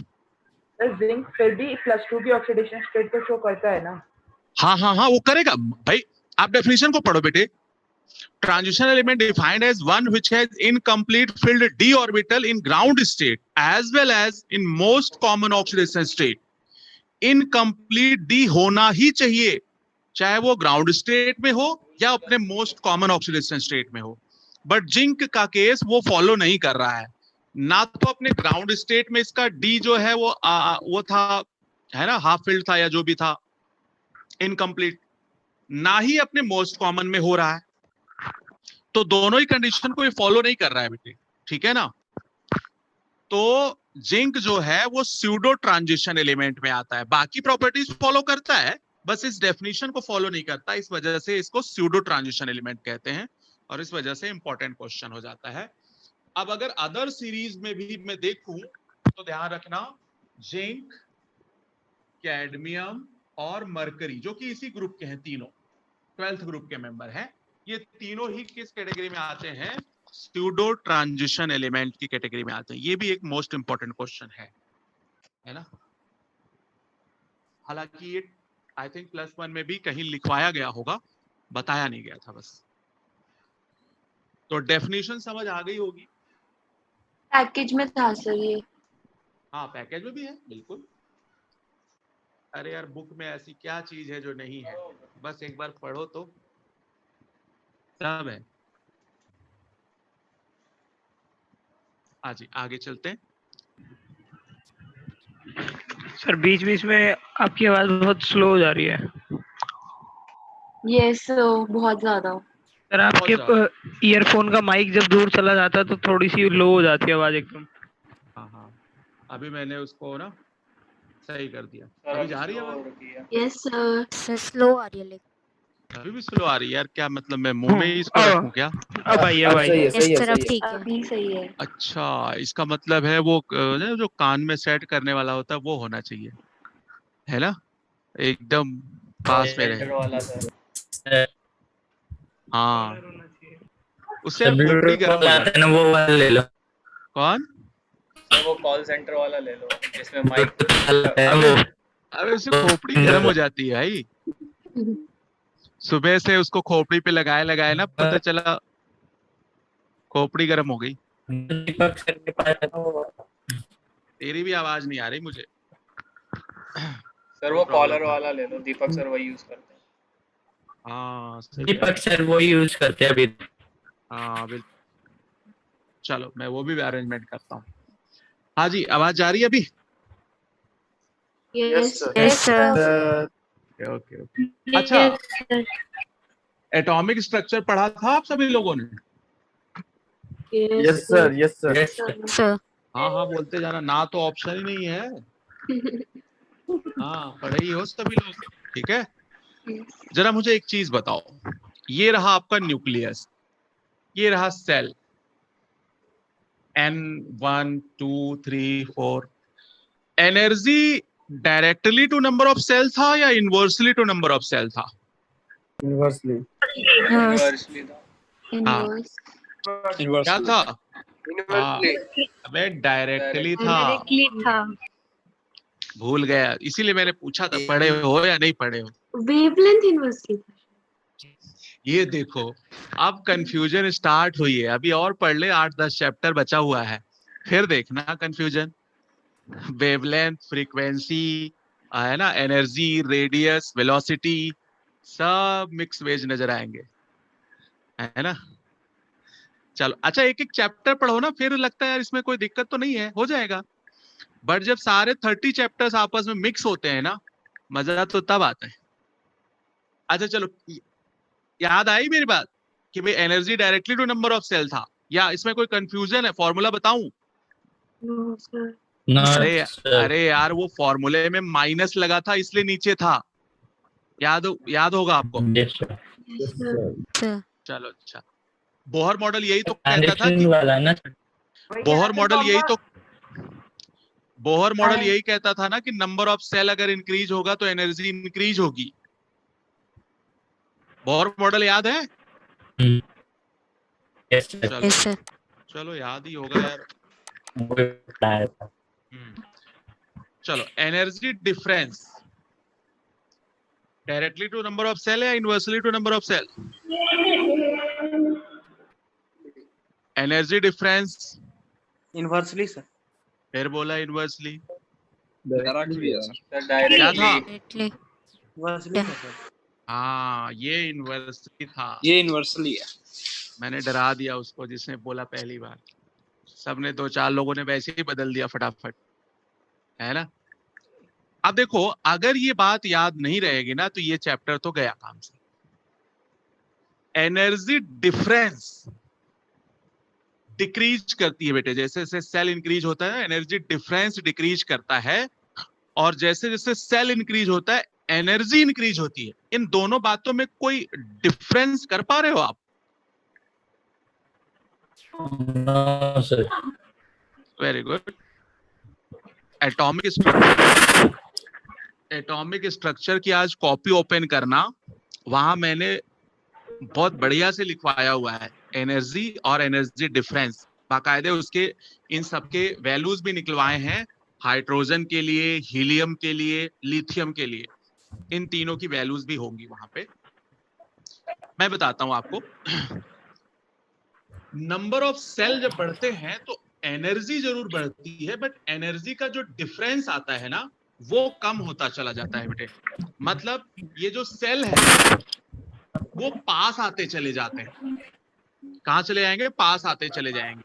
जिंक फिर भी +2 की ऑक्सीडेशन स्टेट को शो करता है ना? हाँ, वो करेगा भाई। आप डेफिनेशन को पढ़ो बेटे। Transition element defined as one which has incomplete filled d orbital in ground state as well as in most common oxidation state. Incomplete d होना ही चाहिए, चाहे वो ग्राउंड स्टेट में हो या अपने मोस्ट कॉमन ऑक्सीडेशन स्टेट में हो। बट जिंक का केस वो फॉलो नहीं कर रहा है। ना तो अपने ग्राउंड स्टेट में इसका डी जो है वो था, है ना, हाफ फिल्ड था या जो भी था, इनकम्प्लीट, ना ही अपने मोस्ट कॉमन में हो रहा है। तो दोनों ही कंडीशन को ये फॉलो नहीं कर रहा है बेटे, ठीक है ना। तो जिंक जो है वो स्यूडो ट्रांजिशन एलिमेंट में आता है, बाकी प्रॉपर्टीज फॉलो करता है, बस इस डेफिनेशन को फॉलो नहीं करता। इस वजह से इसको स्यूडो ट्रांजिशन एलिमेंट कहते हैं और इस वजह से इंपॉर्टेंट क्वेश्चन हो जाता है। अब अगर अदर सीरीज में भी मैं देखूं तो ध्यान रखना, जिंक, कैडमियम और मरकरी, जो कि इसी ग्रुप के हैं, तीनों 12th ग्रुप के मेंबर हैं, ये तीनों ही किस कैटेगरी में आते हैं? स्यूडो ट्रांजिशन एलिमेंट की कैटेगरी में आते हैं। ये भी एक मोस्ट इंपॉर्टेंट क्वेश्चन है ना। हालांकि ये आई थिंक +1 में भी कहीं लिखवाया गया होगा, बताया नहीं गया था बस। तो डेफिनेशन समझ आ गई होगी। पैकेज में था सर ये। हाँ, पैकेज में भी है, बिल्कुल। अरे यार, बुक में ऐसी क्या चीज है जो नहीं है? बस एक बार पढ़ो तो सब है। आगे चलते हैं। सर बीच बीच में आपकी आवाज बहुत स्लो हो जा रही है। यस बहुत ज्यादा। सर आपके ईयरफोन का माइक जब दूर चला जाता है तो थोड़ी सी लो हो जाती है आवाज एकदम। हाँ, अभी मैंने उसको ना सही कर दिया। अभी जा रही है आवाज? यस सर, स्लो आ रही है लेकिन। अभी भी स्लो आ रही है यार, क्या मतलब मैं मुंह में ही इसको रखूं क्या? अब आई है भाई। इस तरफ ठीक है, अभी सही है। अच्छा, इसका मतलब है वो जो कान में सेट करने वाला होता है वो होना चाहिए, है ना, एकदम पास में रहे। हाँ, उससे खोपड़ी गर्म हो जाती है। वो वाला ले लो। कौन? वो कॉल सेंटर वाला ले लो जिसमें माइक। अबे उससे खोपड़ी गर्म हो जाती है भाई। सुबह से उसको खोपड़ी पे लगाए ना, पता चला खोपड़ी गर्म हो गई। तेरी भी आवाज नहीं आ रही मुझे। सर वो कॉलर वाला ले लो, दीपक सर वही यूज करते हैं। हाँ, दीपक सर वो यूज करते हैं अभी। हाँ बिल्कुल, चलो मैं वो भी अरेंजमेंट करता हूँ। हाँ जी, आवाज जा रही है अभी? Yes sir. ओके। अच्छा, एटॉमिक स्ट्रक्चर पढ़ा था आप सभी लोगों ने? Yes sir. हाँ, बोलते जाना, ना तो ऑप्शन ही नहीं है। हाँ, पढ़े ही हो सभी लोग, ठीक है। जरा मुझे एक चीज बताओ, ये रहा आपका न्यूक्लियस, ये रहा shell N1 2 3 4। Energy directly to number of shell था या inversely to number of shell था? इनवर्सली। क्या था? अबे डायरेक्टली था। भूल गया, इसीलिए मैंने पूछा था पढ़े हो या नहीं पढ़े हो। Wavelength inversely. ये देखो, अब कंफ्यूजन स्टार्ट हुई है। अभी और पढ़ ले, 8-10 चैप्टर बचा हुआ है, फिर देखना कंफ्यूजन। वेवलेंथ, फ्रीक्वेंसी, है ना, एनर्जी, रेडियस, वेलोसिटी, सब मिक्स वेज नजर आएंगे, है ना। चलो अच्छा, एक एक चैप्टर पढ़ो ना, फिर लगता है यार इसमें कोई दिक्कत तो नहीं है, हो जाएगा। बट जब सारे 30 चैप्टर्स आपस में मिक्स होते हैं ना, मजा तो तब आता है। अच्छा चलो, याद आई मेरी बात कि भाई energy directly to number of shell था, या इसमें कोई कंफ्यूजन है? फॉर्मूला बताऊं? No sir. अरे यार वो फॉर्मूले में माइनस लगा था इसलिए नीचे था, याद होगा आपको। चलो अच्छा, बोहर मॉडल यही तो कहता था कि बोहर मॉडल यही कहता था ना कि नंबर ऑफ सेल अगर इंक्रीज होगा तो एनर्जी इंक्रीज होगी। बोहर मॉडल याद है? चलो याद ही होगा यार। चलो, energy difference directly to number of shell या inversely to number of shell? Energy difference inversely sir. फिर बोला इनवर्सली। डायरेक्टली है सर। क्या था? Inversely sir. हाँ ये इनवर्सली था। ये इनवर्सली है। मैंने डरा दिया उसको जिसने बोला पहली बार। सबने 2-4 लोगों ने वैसे ही बदल दिया फटाफट, है ना। अब देखो, अगर ये बात याद नहीं रहेगी ना तो ये चैप्टर तो गया काम से। एनर्जी डिफरेंस डिक्रीज करती है बेटे, जैसे जैसे सेल इंक्रीज होता है एनर्जी डिफरेंस डिक्रीज करता है, और जैसे जैसे सेल इंक्रीज होता है एनर्जी इंक्रीज होती है। इन दोनों बातों में कोई डिफरेंस कर पा रहे हो आप? Very good. एटॉमिक स्ट्रक्चर की आज कॉपी ओपन करना, वहां मैंने बहुत बढ़िया से लिखवाया हुआ है एनर्जी और एनर्जी डिफरेंस, बाकायदे उसके इन सबके वैल्यूज भी निकलवाए हैं। हाइड्रोजन के लिए, हीलियम के लिए, लिथियम के लिए, इन तीनों की वैल्यूज भी होंगी वहां पे। मैं बताता हूं आपको। नंबर ऑफ सेल जब बढ़ते हैं तो एनर्जी जरूर बढ़ती है, बट एनर्जी का जो डिफरेंस आता है ना वो कम होता चला जाता है बेटे। मतलब ये जो सेल है वो पास आते चले जाते हैं। कहां चले जाएंगे? पास आते चले जाएंगे।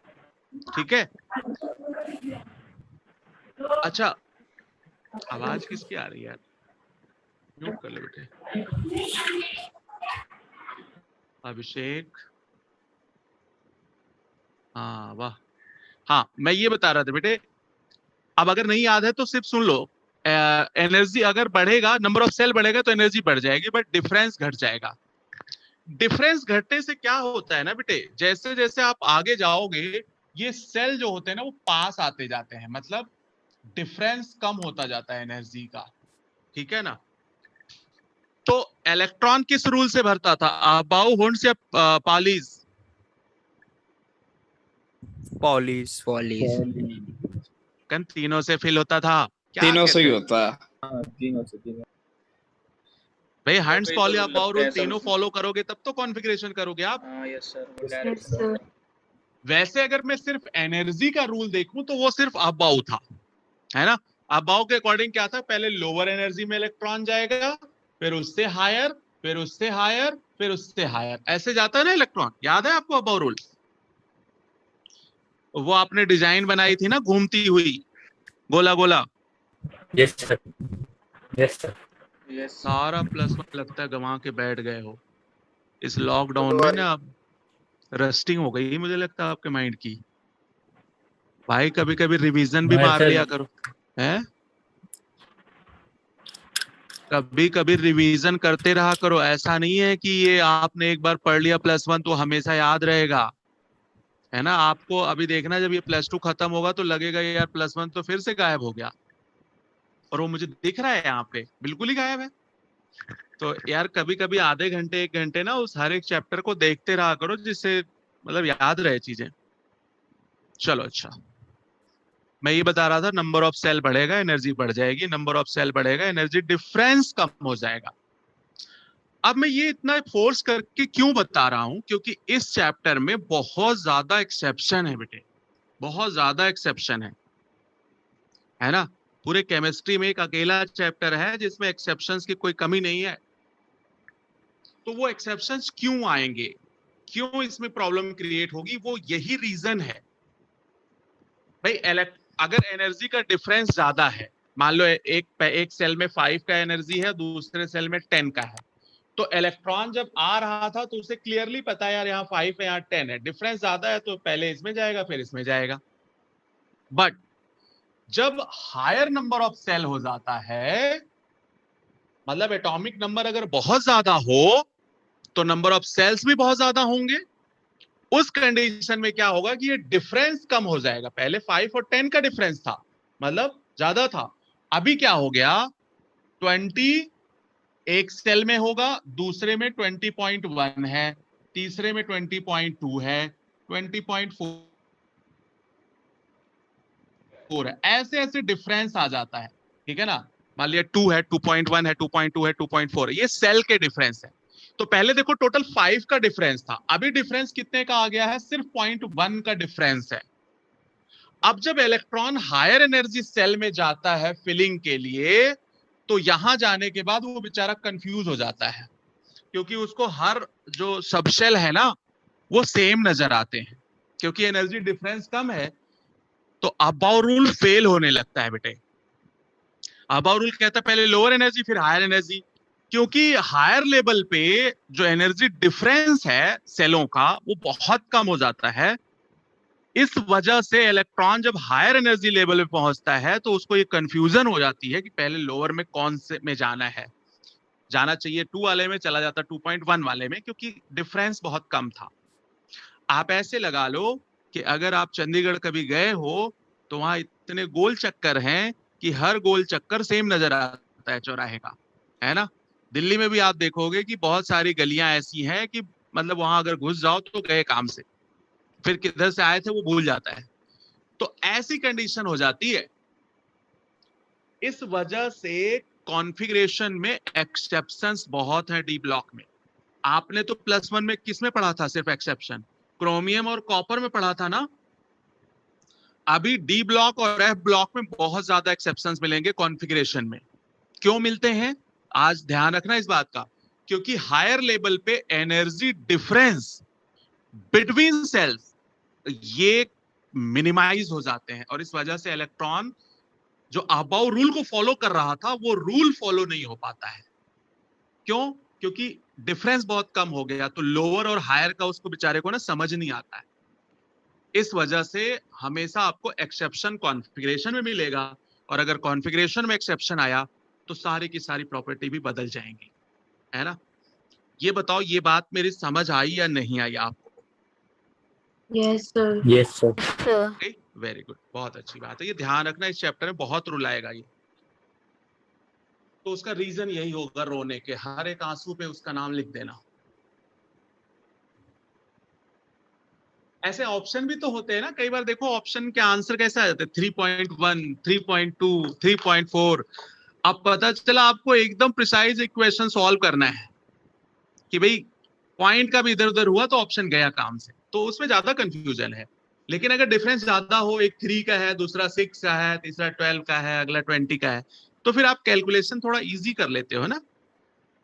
ठीक है। अच्छा, आवाज किसकी आ रही है? म्यूट कर ले बेटे। अभिषेक, हाँ वाह। हाँ, मैं ये बता रहा था बेटे, अब अगर नहीं याद है तो सिर्फ सुन लो। एनर्जी अगर बढ़ेगा, नंबर ऑफ सेल बढ़ेगा तो एनर्जी बढ़ जाएगी, बट डिफरेंस घट जाएगा। डिफरेंस घटने से क्या होता है ना बेटे, जैसे जैसे आप आगे जाओगे ये सेल जो होते हैं ना वो पास आते जाते हैं, मतलब डिफरेंस कम होता जाता है एनर्जी का। ठीक है ना। तो इलेक्ट्रॉन किस रूल से भरता था? बाउ, हुंड्स या पालीज? पॉलीज। तीनों से फिल होता था। तीनों से ही होता है। तीनों से। भाई हंड्स, पॉली, बाउ रूल तीनों फॉलो करोगे तब तो कॉन्फ़िगरेशन करोगे आप। Yes sir. वैसे अगर मैं सिर्फ एनर्जी का रूल देखूं तो वो सिर्फ अबाउ था, है ना। अबाउ के अकॉर्डिंग क्या था? पहले लोअर एनर्जी में इलेक्ट्रॉन जाएगा, फिर उससे हायर, फिर उससे हायर, फिर उससे हायर, ऐसे जाता है ना इलेक्ट्रॉन। याद है आपको अबाउ रूल? वो आपने डिजाइन बनाई थी ना घूमती हुई, गोला गोला। Yes sir. Yes sir. सारा +1 लगता है गंवा के बैठ गए हो इस लॉकडाउन में ना। रस्टिंग हो गई मुझे लगता है आपके माइंड की। भाई कभी कभी रिवीजन भी मार लिया करो, हैं? कभी कभी रिवीजन करते रहा करो। ऐसा नहीं है कि ये आपने एक बार पढ़ लिया +1 तो हमेशा याद रहेगा, है ना। आपको अभी देखना, जब ये +2 खत्म होगा तो लगेगा यार +1 तो फिर से गायब हो गया, और वो मुझे दिख रहा है यहाँ पे बिल्कुल ही गायब है। तो यार कभी कभी आधे घंटे 1 घंटे ना उस हर एक चैप्टर को देखते रहा करो, जिससे मतलब याद रहे चीजें। चलो अच्छा, मैं ये बता रहा था नंबर ऑफ सेल बढ़ेगा एनर्जी बढ़ जाएगी, नंबर ऑफ सेल बढ़ेगा एनर्जी डिफरेंस कम हो जाएगा। अब मैं ये इतना फोर्स करके क्यों बता रहा हूं? क्योंकि इस चैप्टर में बहुत ज्यादा एक्सेप्शन है बेटे, बहुत ज्यादा एक्सेप्शन है ना। पूरे केमिस्ट्री में एक अकेला चैप्टर है जिसमें एक्सेप्शंस की कोई कमी नहीं है। तो वो एक्सेप्शंस क्यों आएंगे, क्यों इसमें प्रॉब्लम क्रिएट होगी, वो यही रीजन है भाई। अगर एनर्जी का डिफरेंस ज्यादा है, मान लो एक सेल में 5 का एनर्जी है, दूसरे सेल में 10 का है, तो इलेक्ट्रॉन जब आ रहा था तो उसे क्लियरली पता है यार यहाँ 5 है, यहाँ 10 है, डिफरेंस ज्यादा है तो पहले इसमें जाएगा फिर इसमें जाएगा। बट जब हायर नंबर ऑफ सेल हो जाता है, मतलब एटॉमिक नंबर अगर बहुत ज्यादा हो तो नंबर ऑफ सेल्स भी बहुत ज्यादा होंगे। उस कंडीशन में क्या होगा कि ये डिफरेंस कम हो जाएगा। पहले 5 और 10 का डिफरेंस था, मतलब ज्यादा था। अभी क्या हो गया, 20 एक सेल में होगा, दूसरे में 20.1 है, तीसरे में 20.2 है, 20.4 है, ऐसे ऐसे डिफरेंस आ जाता है। ठीक है ना, मान लिया 2 है, 2.1 है, 2.2 है, 2.4 है, ये सेल के डिफरेंस है। तो पहले देखो टोटल 5 का डिफरेंस था, अभी डिफरेंस कितने का आ गया है, सिर्फ 0.1 का डिफरेंस है। अब जब इलेक्ट्रॉन हायर एनर्जी सेल में जाता है फिलिंग के लिए, तो यहां जाने के बाद वो बेचारा कंफ्यूज हो जाता है, क्योंकि उसको हर जो सबशेल है ना वो सेम नजर आते हैं, क्योंकि एनर्जी डिफरेंस कम है। तो अबाउ रूल फेल होने लगता है बेटे। अबाउ रूल कहता है पहले लोअर एनर्जी फिर हायर एनर्जी, क्योंकि हायर लेवल पे जो एनर्जी डिफरेंस है सेलों का वो बहुत कम हो जाता है। इस वजह से इलेक्ट्रॉन जब हायर एनर्जी लेवल पे पहुंचता है तो उसको ये कंफ्यूजन हो जाती है कि पहले लोअर में कौन से में जाना है। जाना चाहिए 2 वाले में, चला जाता 2.1 वाले में, क्योंकि डिफरेंस बहुत कम था। आप ऐसे लगा लो कि अगर आप चंडीगढ़ कभी गए हो तो वहां इतने गोल चक्कर हैं कि हर गोल चक्कर सेम नजर आता है चौराहे का, है ना। दिल्ली में भी आप देखोगे कि बहुत सारी गलियां ऐसी हैं कि मतलब वहां अगर घुस जाओ तो गए काम से, फिर किधर से आए थे वो भूल जाता है। तो ऐसी कंडीशन हो जाती है। इस वजह से कॉन्फ़िगरेशन में एक्सेप्शंस बहुत हैं डी ब्लॉक में। आपने तो +1 में किस में पढ़ा था, सिर्फ एक्सेप्शन क्रोमियम और कॉपर में पढ़ा था ना। अभी डी ब्लॉक और एफ ब्लॉक में बहुत ज्यादा एक्सेप्शंस मिलेंगे कॉन्फ़िगरेशन में। क्यों मिलते हैं, आज ध्यान रखना इस बात का, क्योंकि हायर लेवल पे एनर्जी डिफरेंस बिटवीन सेल्स ये मिनिमाइज हो जाते हैं, और इस वजह से इलेक्ट्रॉन जो अबाउ रूल को फॉलो कर रहा था वो रूल फॉलो नहीं हो पाता है। क्यों, क्योंकि डिफरेंस बहुत कम हो गया, तो लोअर और हायर का उसको बेचारे को ना समझ नहीं आता है। इस वजह से हमेशा आपको एक्सेप्शन कॉन्फ़िगरेशन में मिलेगा, और अगर कॉन्फ़िगरेशन में एक्सेप्शन आया तो सारी की सारी प्रॉपर्टी भी बदल जाएंगी, है ना। ये बताओ, ये बात मेरी समझ आई या नहीं आई आपको? Yes sir. Yes sir. Very good, बहुत अच्छी बात है। ये ध्यान रखना, इस चैप्टर में बहुत रूल आएगा ये। तो उसका रीजन यही होगा रोने के, हर एक आंसू पे उसका नाम लिख देना। ऐसे ऑप्शन भी तो होते हैं ना, कई बार देखो ऑप्शन के आंसर कैसे आ जाते हैं, 3.1, 3.2, 3.4। अब पता चला आपको एकदम प्रिसाइज इक्वेशन सॉल्व करना है कि भाई पॉइंट का भी इधर उधर हुआ तो ऑप्शन गया काम से, तो उसमें ज्यादा कंफ्यूजन है। लेकिन अगर डिफरेंस ज्यादा हो, एक 3 का है, दूसरा 6 का है, तीसरा 12 का है, अगला 20 का है, तो फिर आप कैलकुलेशन थोड़ा इजी कर लेते हो ना,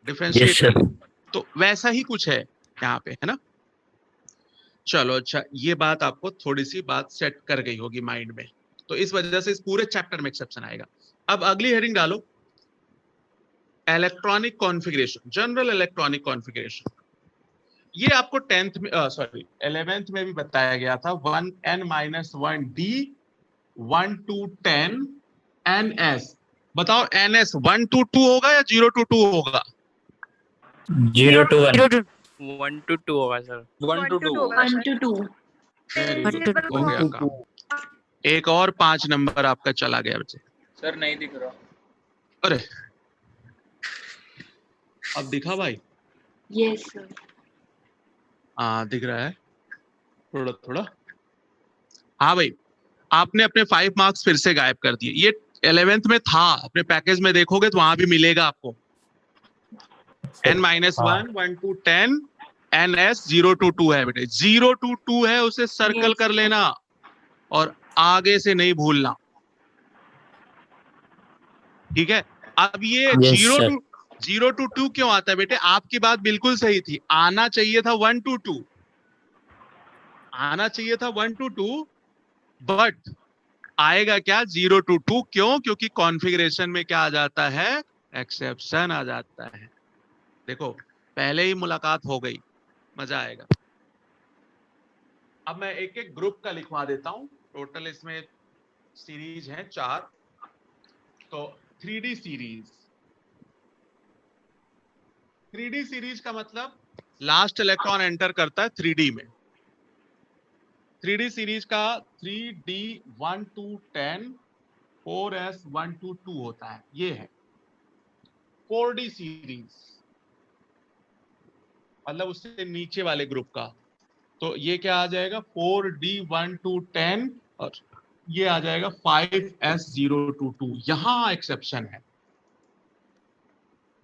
डिफरेंशिएट। तो वैसा ही कुछ है यहाँ पे, है ना। चलो अच्छा, ये बात आपको थोड़ी सी बात सेट कर गई होगी माइंड में, तो इस वजह से इस पूरे चैप्टर में एक्सेप्शन आएगा। अब अगली हेडिंग डालो, electronic configuration, general electronic configuration. ये आपको 11th में भी बताया गया था, 1n-1d 1 to 10 ns। बताओ ns 1 to 2 होगा या 0 to 2 होगा? 0 to 1। 1 to 2 होगा सर। 1 to 2। 1 to 2। हो गया काम। एक और 5 नंबर आपका चला गया बच्चे। सर नहीं दिख रहा। अरे अब दिखा भाई? Yes sir. हाँ दिख रहा है थोड़ा थोड़ा। हाँ भाई, आपने अपने 5 मार्क्स फिर से गायब कर दिए। ये 11th में था, अपने पैकेज में देखोगे तो वहां भी मिलेगा आपको। n-1 1 to 10 ns 0 to 2 है बेटे, 0 to 2 है, उसे सर्कल कर लेना और आगे से नहीं भूलना, ठीक है। अब ये 0 to 2 क्यों आता है बेटे? आपकी बात बिल्कुल सही थी, आना चाहिए था 1 to 2, आना चाहिए था 1 to 2, बट आएगा क्या 0 to 2? क्यों? क्योंकि कॉन्फ़िगरेशन में क्या आ जाता है, एक्सेप्शन आ जाता है। देखो पहले ही मुलाकात हो गई, मजा आएगा। अब मैं एक एक ग्रुप का लिखवा देता हूं। टोटल इसमें सीरीज है 4। तो 3D सीरीज, 3D सीरीज का मतलब लास्ट इलेक्ट्रॉन एंटर करता है 3D में। 3D सीरीज का 3D 1 to 10 4s 1 to 2 होता है, ये है। 4D सीरीज मतलब उससे नीचे वाले ग्रुप का, तो ये क्या आ जाएगा 4D 1 to 10 और ये आ जाएगा 5s 0 to 2। यहां एक्सेप्शन है।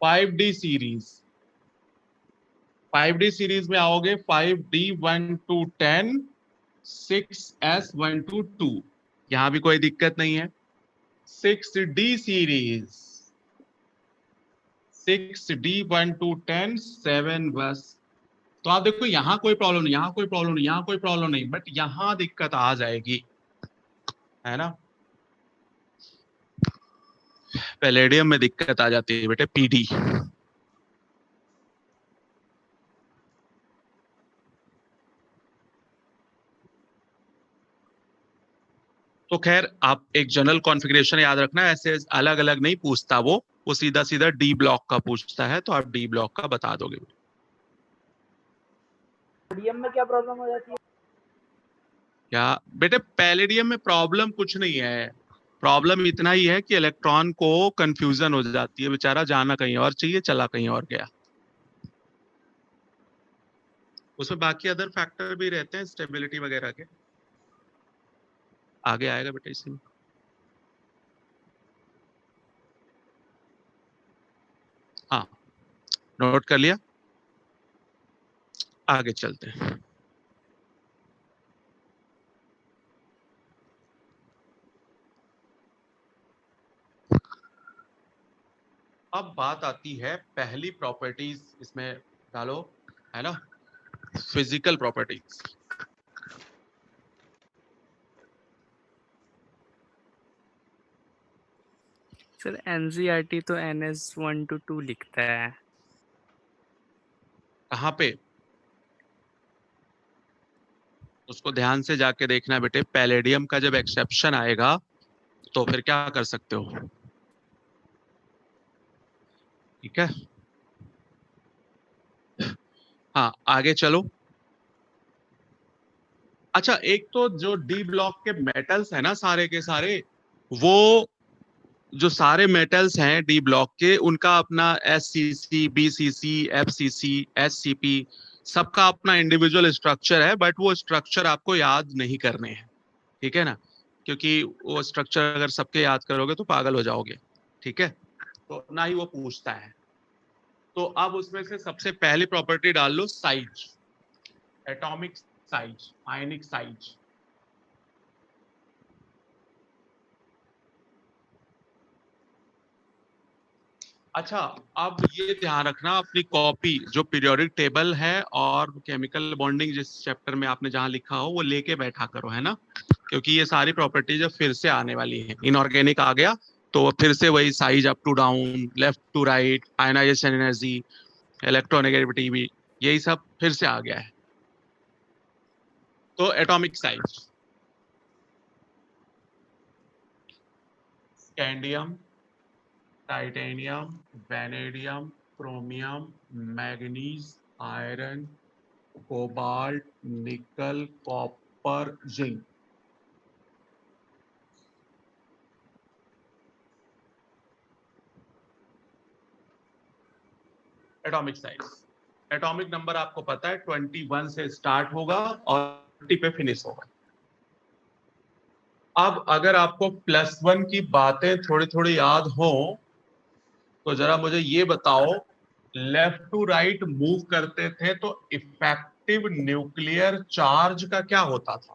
5D सीरीज, 5D सीरीज में आओगे 5D 1 to 10 6s 1 to 2, यहां भी कोई दिक्कत नहीं है। 6D सीरीज 6D 1 to 10 7 बस। तो आप देखो यहां कोई प्रॉब्लम नहीं, यहां कोई प्रॉब्लम नहीं, यहां कोई प्रॉब्लम नहीं, बट यहां दिक्कत आ जाएगी, है ना। पैलेडियम में दिक्कत आ जाती है बेटे, PD। तो खैर आप एक जनरल कॉन्फ़िगरेशन याद रखना, ऐसे अलग अलग नहीं पूछता वो सीधा सीधा D ब्लॉक का पूछता है, तो आप D ब्लॉक का बता दोगे। पैलेडियम में क्या प्रॉब्लम हो जाती है? क्या बेटे, पैलेडियम में प्रॉब्लम कुछ नहीं है। प्रॉब्लम इतना ही है कि इलेक्ट्रॉन को कंफ्यूजन हो जाती है, बेचारा जाना कहीं और चाहिए, चला कहीं और गया। उसमें बाकी अदर फैक्टर भी रहते हैं स्टेबिलिटी वगैरह के, आगे आएगा बेटा इसमें। हाँ, नोट कर लिया, आगे चलते हैं। अब बात आती है पहली प्रॉपर्टीज, इसमें डालो, है ना, फिजिकल प्रॉपर्टीज। सर एनसीईआरटी तो NS 1 to 2 लिखता है। कहाँ पे? उसको ध्यान से जाके देखना बेटे। पैलेडियम का जब एक्सेप्शन आएगा तो फिर क्या कर सकते हो, ठीक है। हाँ, आगे चलो। अच्छा, एक तो जो D ब्लॉक के मेटल्स है ना सारे के सारे, वो जो सारे मेटल्स हैं D ब्लॉक के, उनका अपना SCC, BCC, FCC, SCP, सबका अपना इंडिविजुअल स्ट्रक्चर है, बट वो स्ट्रक्चर आपको याद नहीं करने हैं, ठीक है ना, क्योंकि वो स्ट्रक्चर अगर सबके याद करोगे तो पागल हो जाओगे, ठीक है। तो ना ही वो पूछता है। तो अब उसमें से सबसे पहली प्रॉपर्टी डाल लो, size, atomic size, ionic size. अच्छा, अब ये ध्यान रखना, अपनी कॉपी जो पीरियोडिक टेबल है और केमिकल बॉन्डिंग जिस चैप्टर में आपने जहां लिखा हो वो लेके बैठा करो, है ना, क्योंकि ये सारी प्रॉपर्टीज फिर से आने वाली है। इनऑर्गेनिक आ गया तो फिर से वही size up to down, left to right, ionisation energy, electronegativity भी, यही सब फिर से आ गया है। तो atomic size, scandium, titanium, vanadium, chromium, manganese, iron, cobalt, nickel, copper, zinc. Atomic size, atomic number आपको पता है 21 से स्टार्ट होगा और 20 पे फिनिश होगा। अब अगर आपको +1 की बातें थोड़ी थोड़ी याद हो तो जरा मुझे ये बताओ, लेफ्ट टू राइट मूव करते थे तो इफेक्टिव न्यूक्लियर चार्ज का क्या होता था?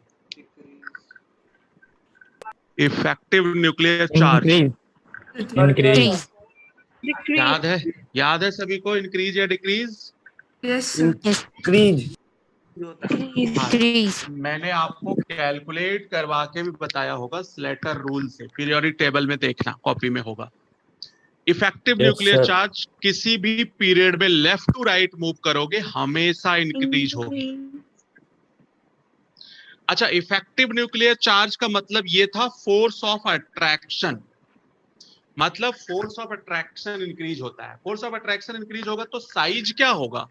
Effective nuclear charge increase. याद है? याद है सभी को? इंक्रीज या डिक्रीज? Yes increase. मैंने आपको कैलकुलेट करवा के भी बताया होगा स्लेटर रूल से, पीरियोडिक टेबल में देखना, कॉपी में होगा। इफेक्टिव न्यूक्लियर चार्ज किसी भी पीरियड में लेफ्ट टू राइट मूव करोगे हमेशा इंक्रीज होगी। अच्छा, इफेक्टिव न्यूक्लियर चार्ज का मतलब ये था फोर्स ऑफ अट्रैक्शन, मतलब फोर्स ऑफ अट्रैक्शन इंक्रीज होता है। फोर्स ऑफ अट्रैक्शन इंक्रीज होगा तो साइज क्या होगा?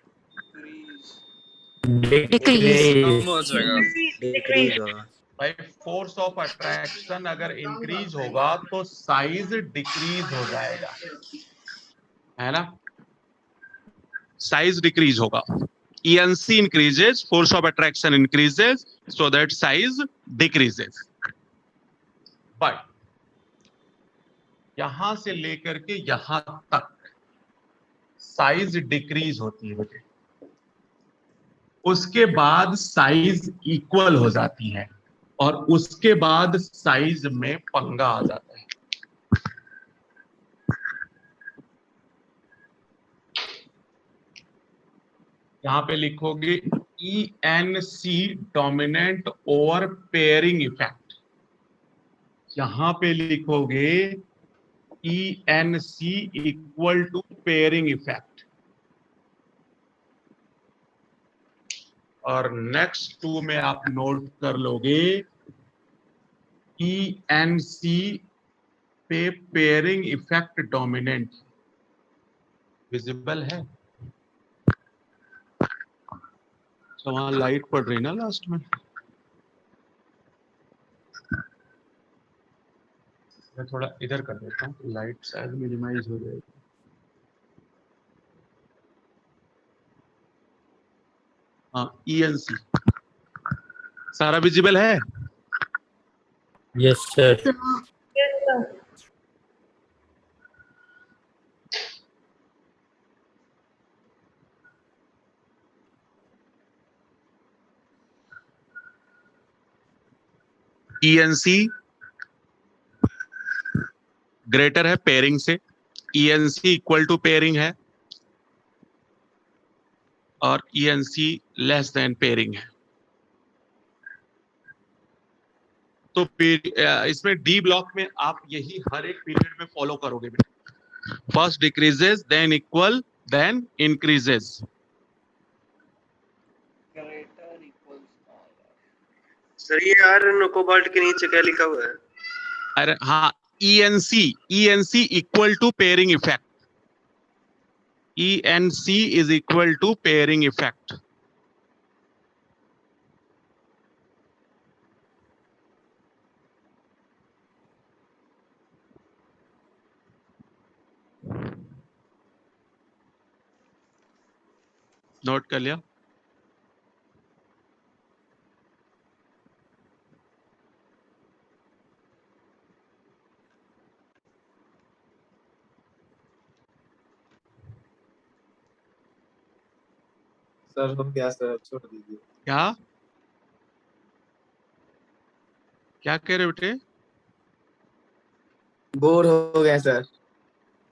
कम हो जाएगा। भाई फोर्स ऑफ अट्रैक्शन अगर इंक्रीज होगा तो साइज डिक्रीज हो जाएगा, है ना? साइज डिक्रीज होगा। ENC increases, force of attraction increases, so that size decreases. But यहां से लेकर के यहां तक साइज डिक्रीज होती है बेटे, उसके बाद साइज इक्वल हो जाती है और उसके बाद साइज में पंगा आ जाता है। यहां पे लिखोगे ENC dominant over pairing effect, यहां पे लिखोगे ENC equal to pairing effect, और नेक्स्ट 2 में आप नोट कर लोगे ENC पे पेयरिंग इफेक्ट डोमिनेंट। विजिबल है? तो वहां लाइट पड़ रही ना लास्ट में। मैं थोड़ा इधर कर देता हूँ, लाइट शायद मिनिमाइज हो जाएगी। हाँ, ENC सारा विजिबल है? Yes sir. ENC ग्रेटर है पेयरिंग से, ENC इक्वल टू पेयरिंग है, और ENC लेस देन पेयरिंग है। तो इसमें डी ब्लॉक में आप यही हर एक पीरियड में फॉलो करोगे। First decreases, then equal, then increases. Sir ये यार कोबाल्ट के नीचे क्या लिखा हुआ है? अरे हाँ, ENC equal to pairing effect, ENC is equal to pairing effect. Note कर लिया? सर हम क्या सर छोड़ दीजिए। क्या क्या कह रहे हो बेटे? बोर हो गया सर।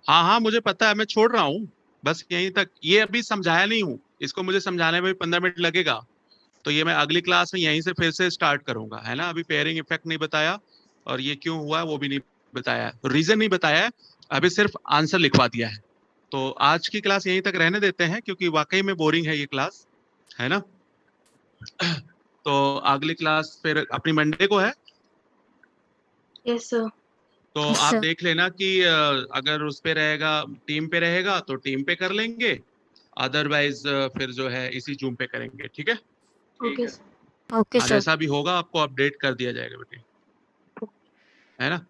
हाँ हाँ मुझे पता है, मैं छोड़ रहा हूँ बस यहीं तक। ये अभी समझाया नहीं हूँ, इसको मुझे समझाने में भी 15 मिनट लगेगा, तो ये मैं अगली क्लास में यहीं से फिर से स्टार्ट करूंगा, है ना? अभी पेयरिंग इफेक्ट नहीं बताया और ये क्यों हुआ वो भी नहीं बताया, रीजन नहीं बताया है, अभी सिर्फ आंसर लिखवा दिया है। तो आज की क्लास यहीं तक रहने देते हैं क्योंकि वाकई में बोरिंग है ये क्लास, है ना? तो अगली क्लास फिर अपनी मंडे को है। Yes sir. तो आप देख लेना कि अगर उस पे रहेगा, टीम पे रहेगा तो टीम पे कर लेंगे, अदरवाइज फिर जो है इसी जूम पे करेंगे, ठीक है? Okay sir. Okay sir. जैसा भी होगा आपको अपडेट कर दिया जाएगा बेटे, है ना?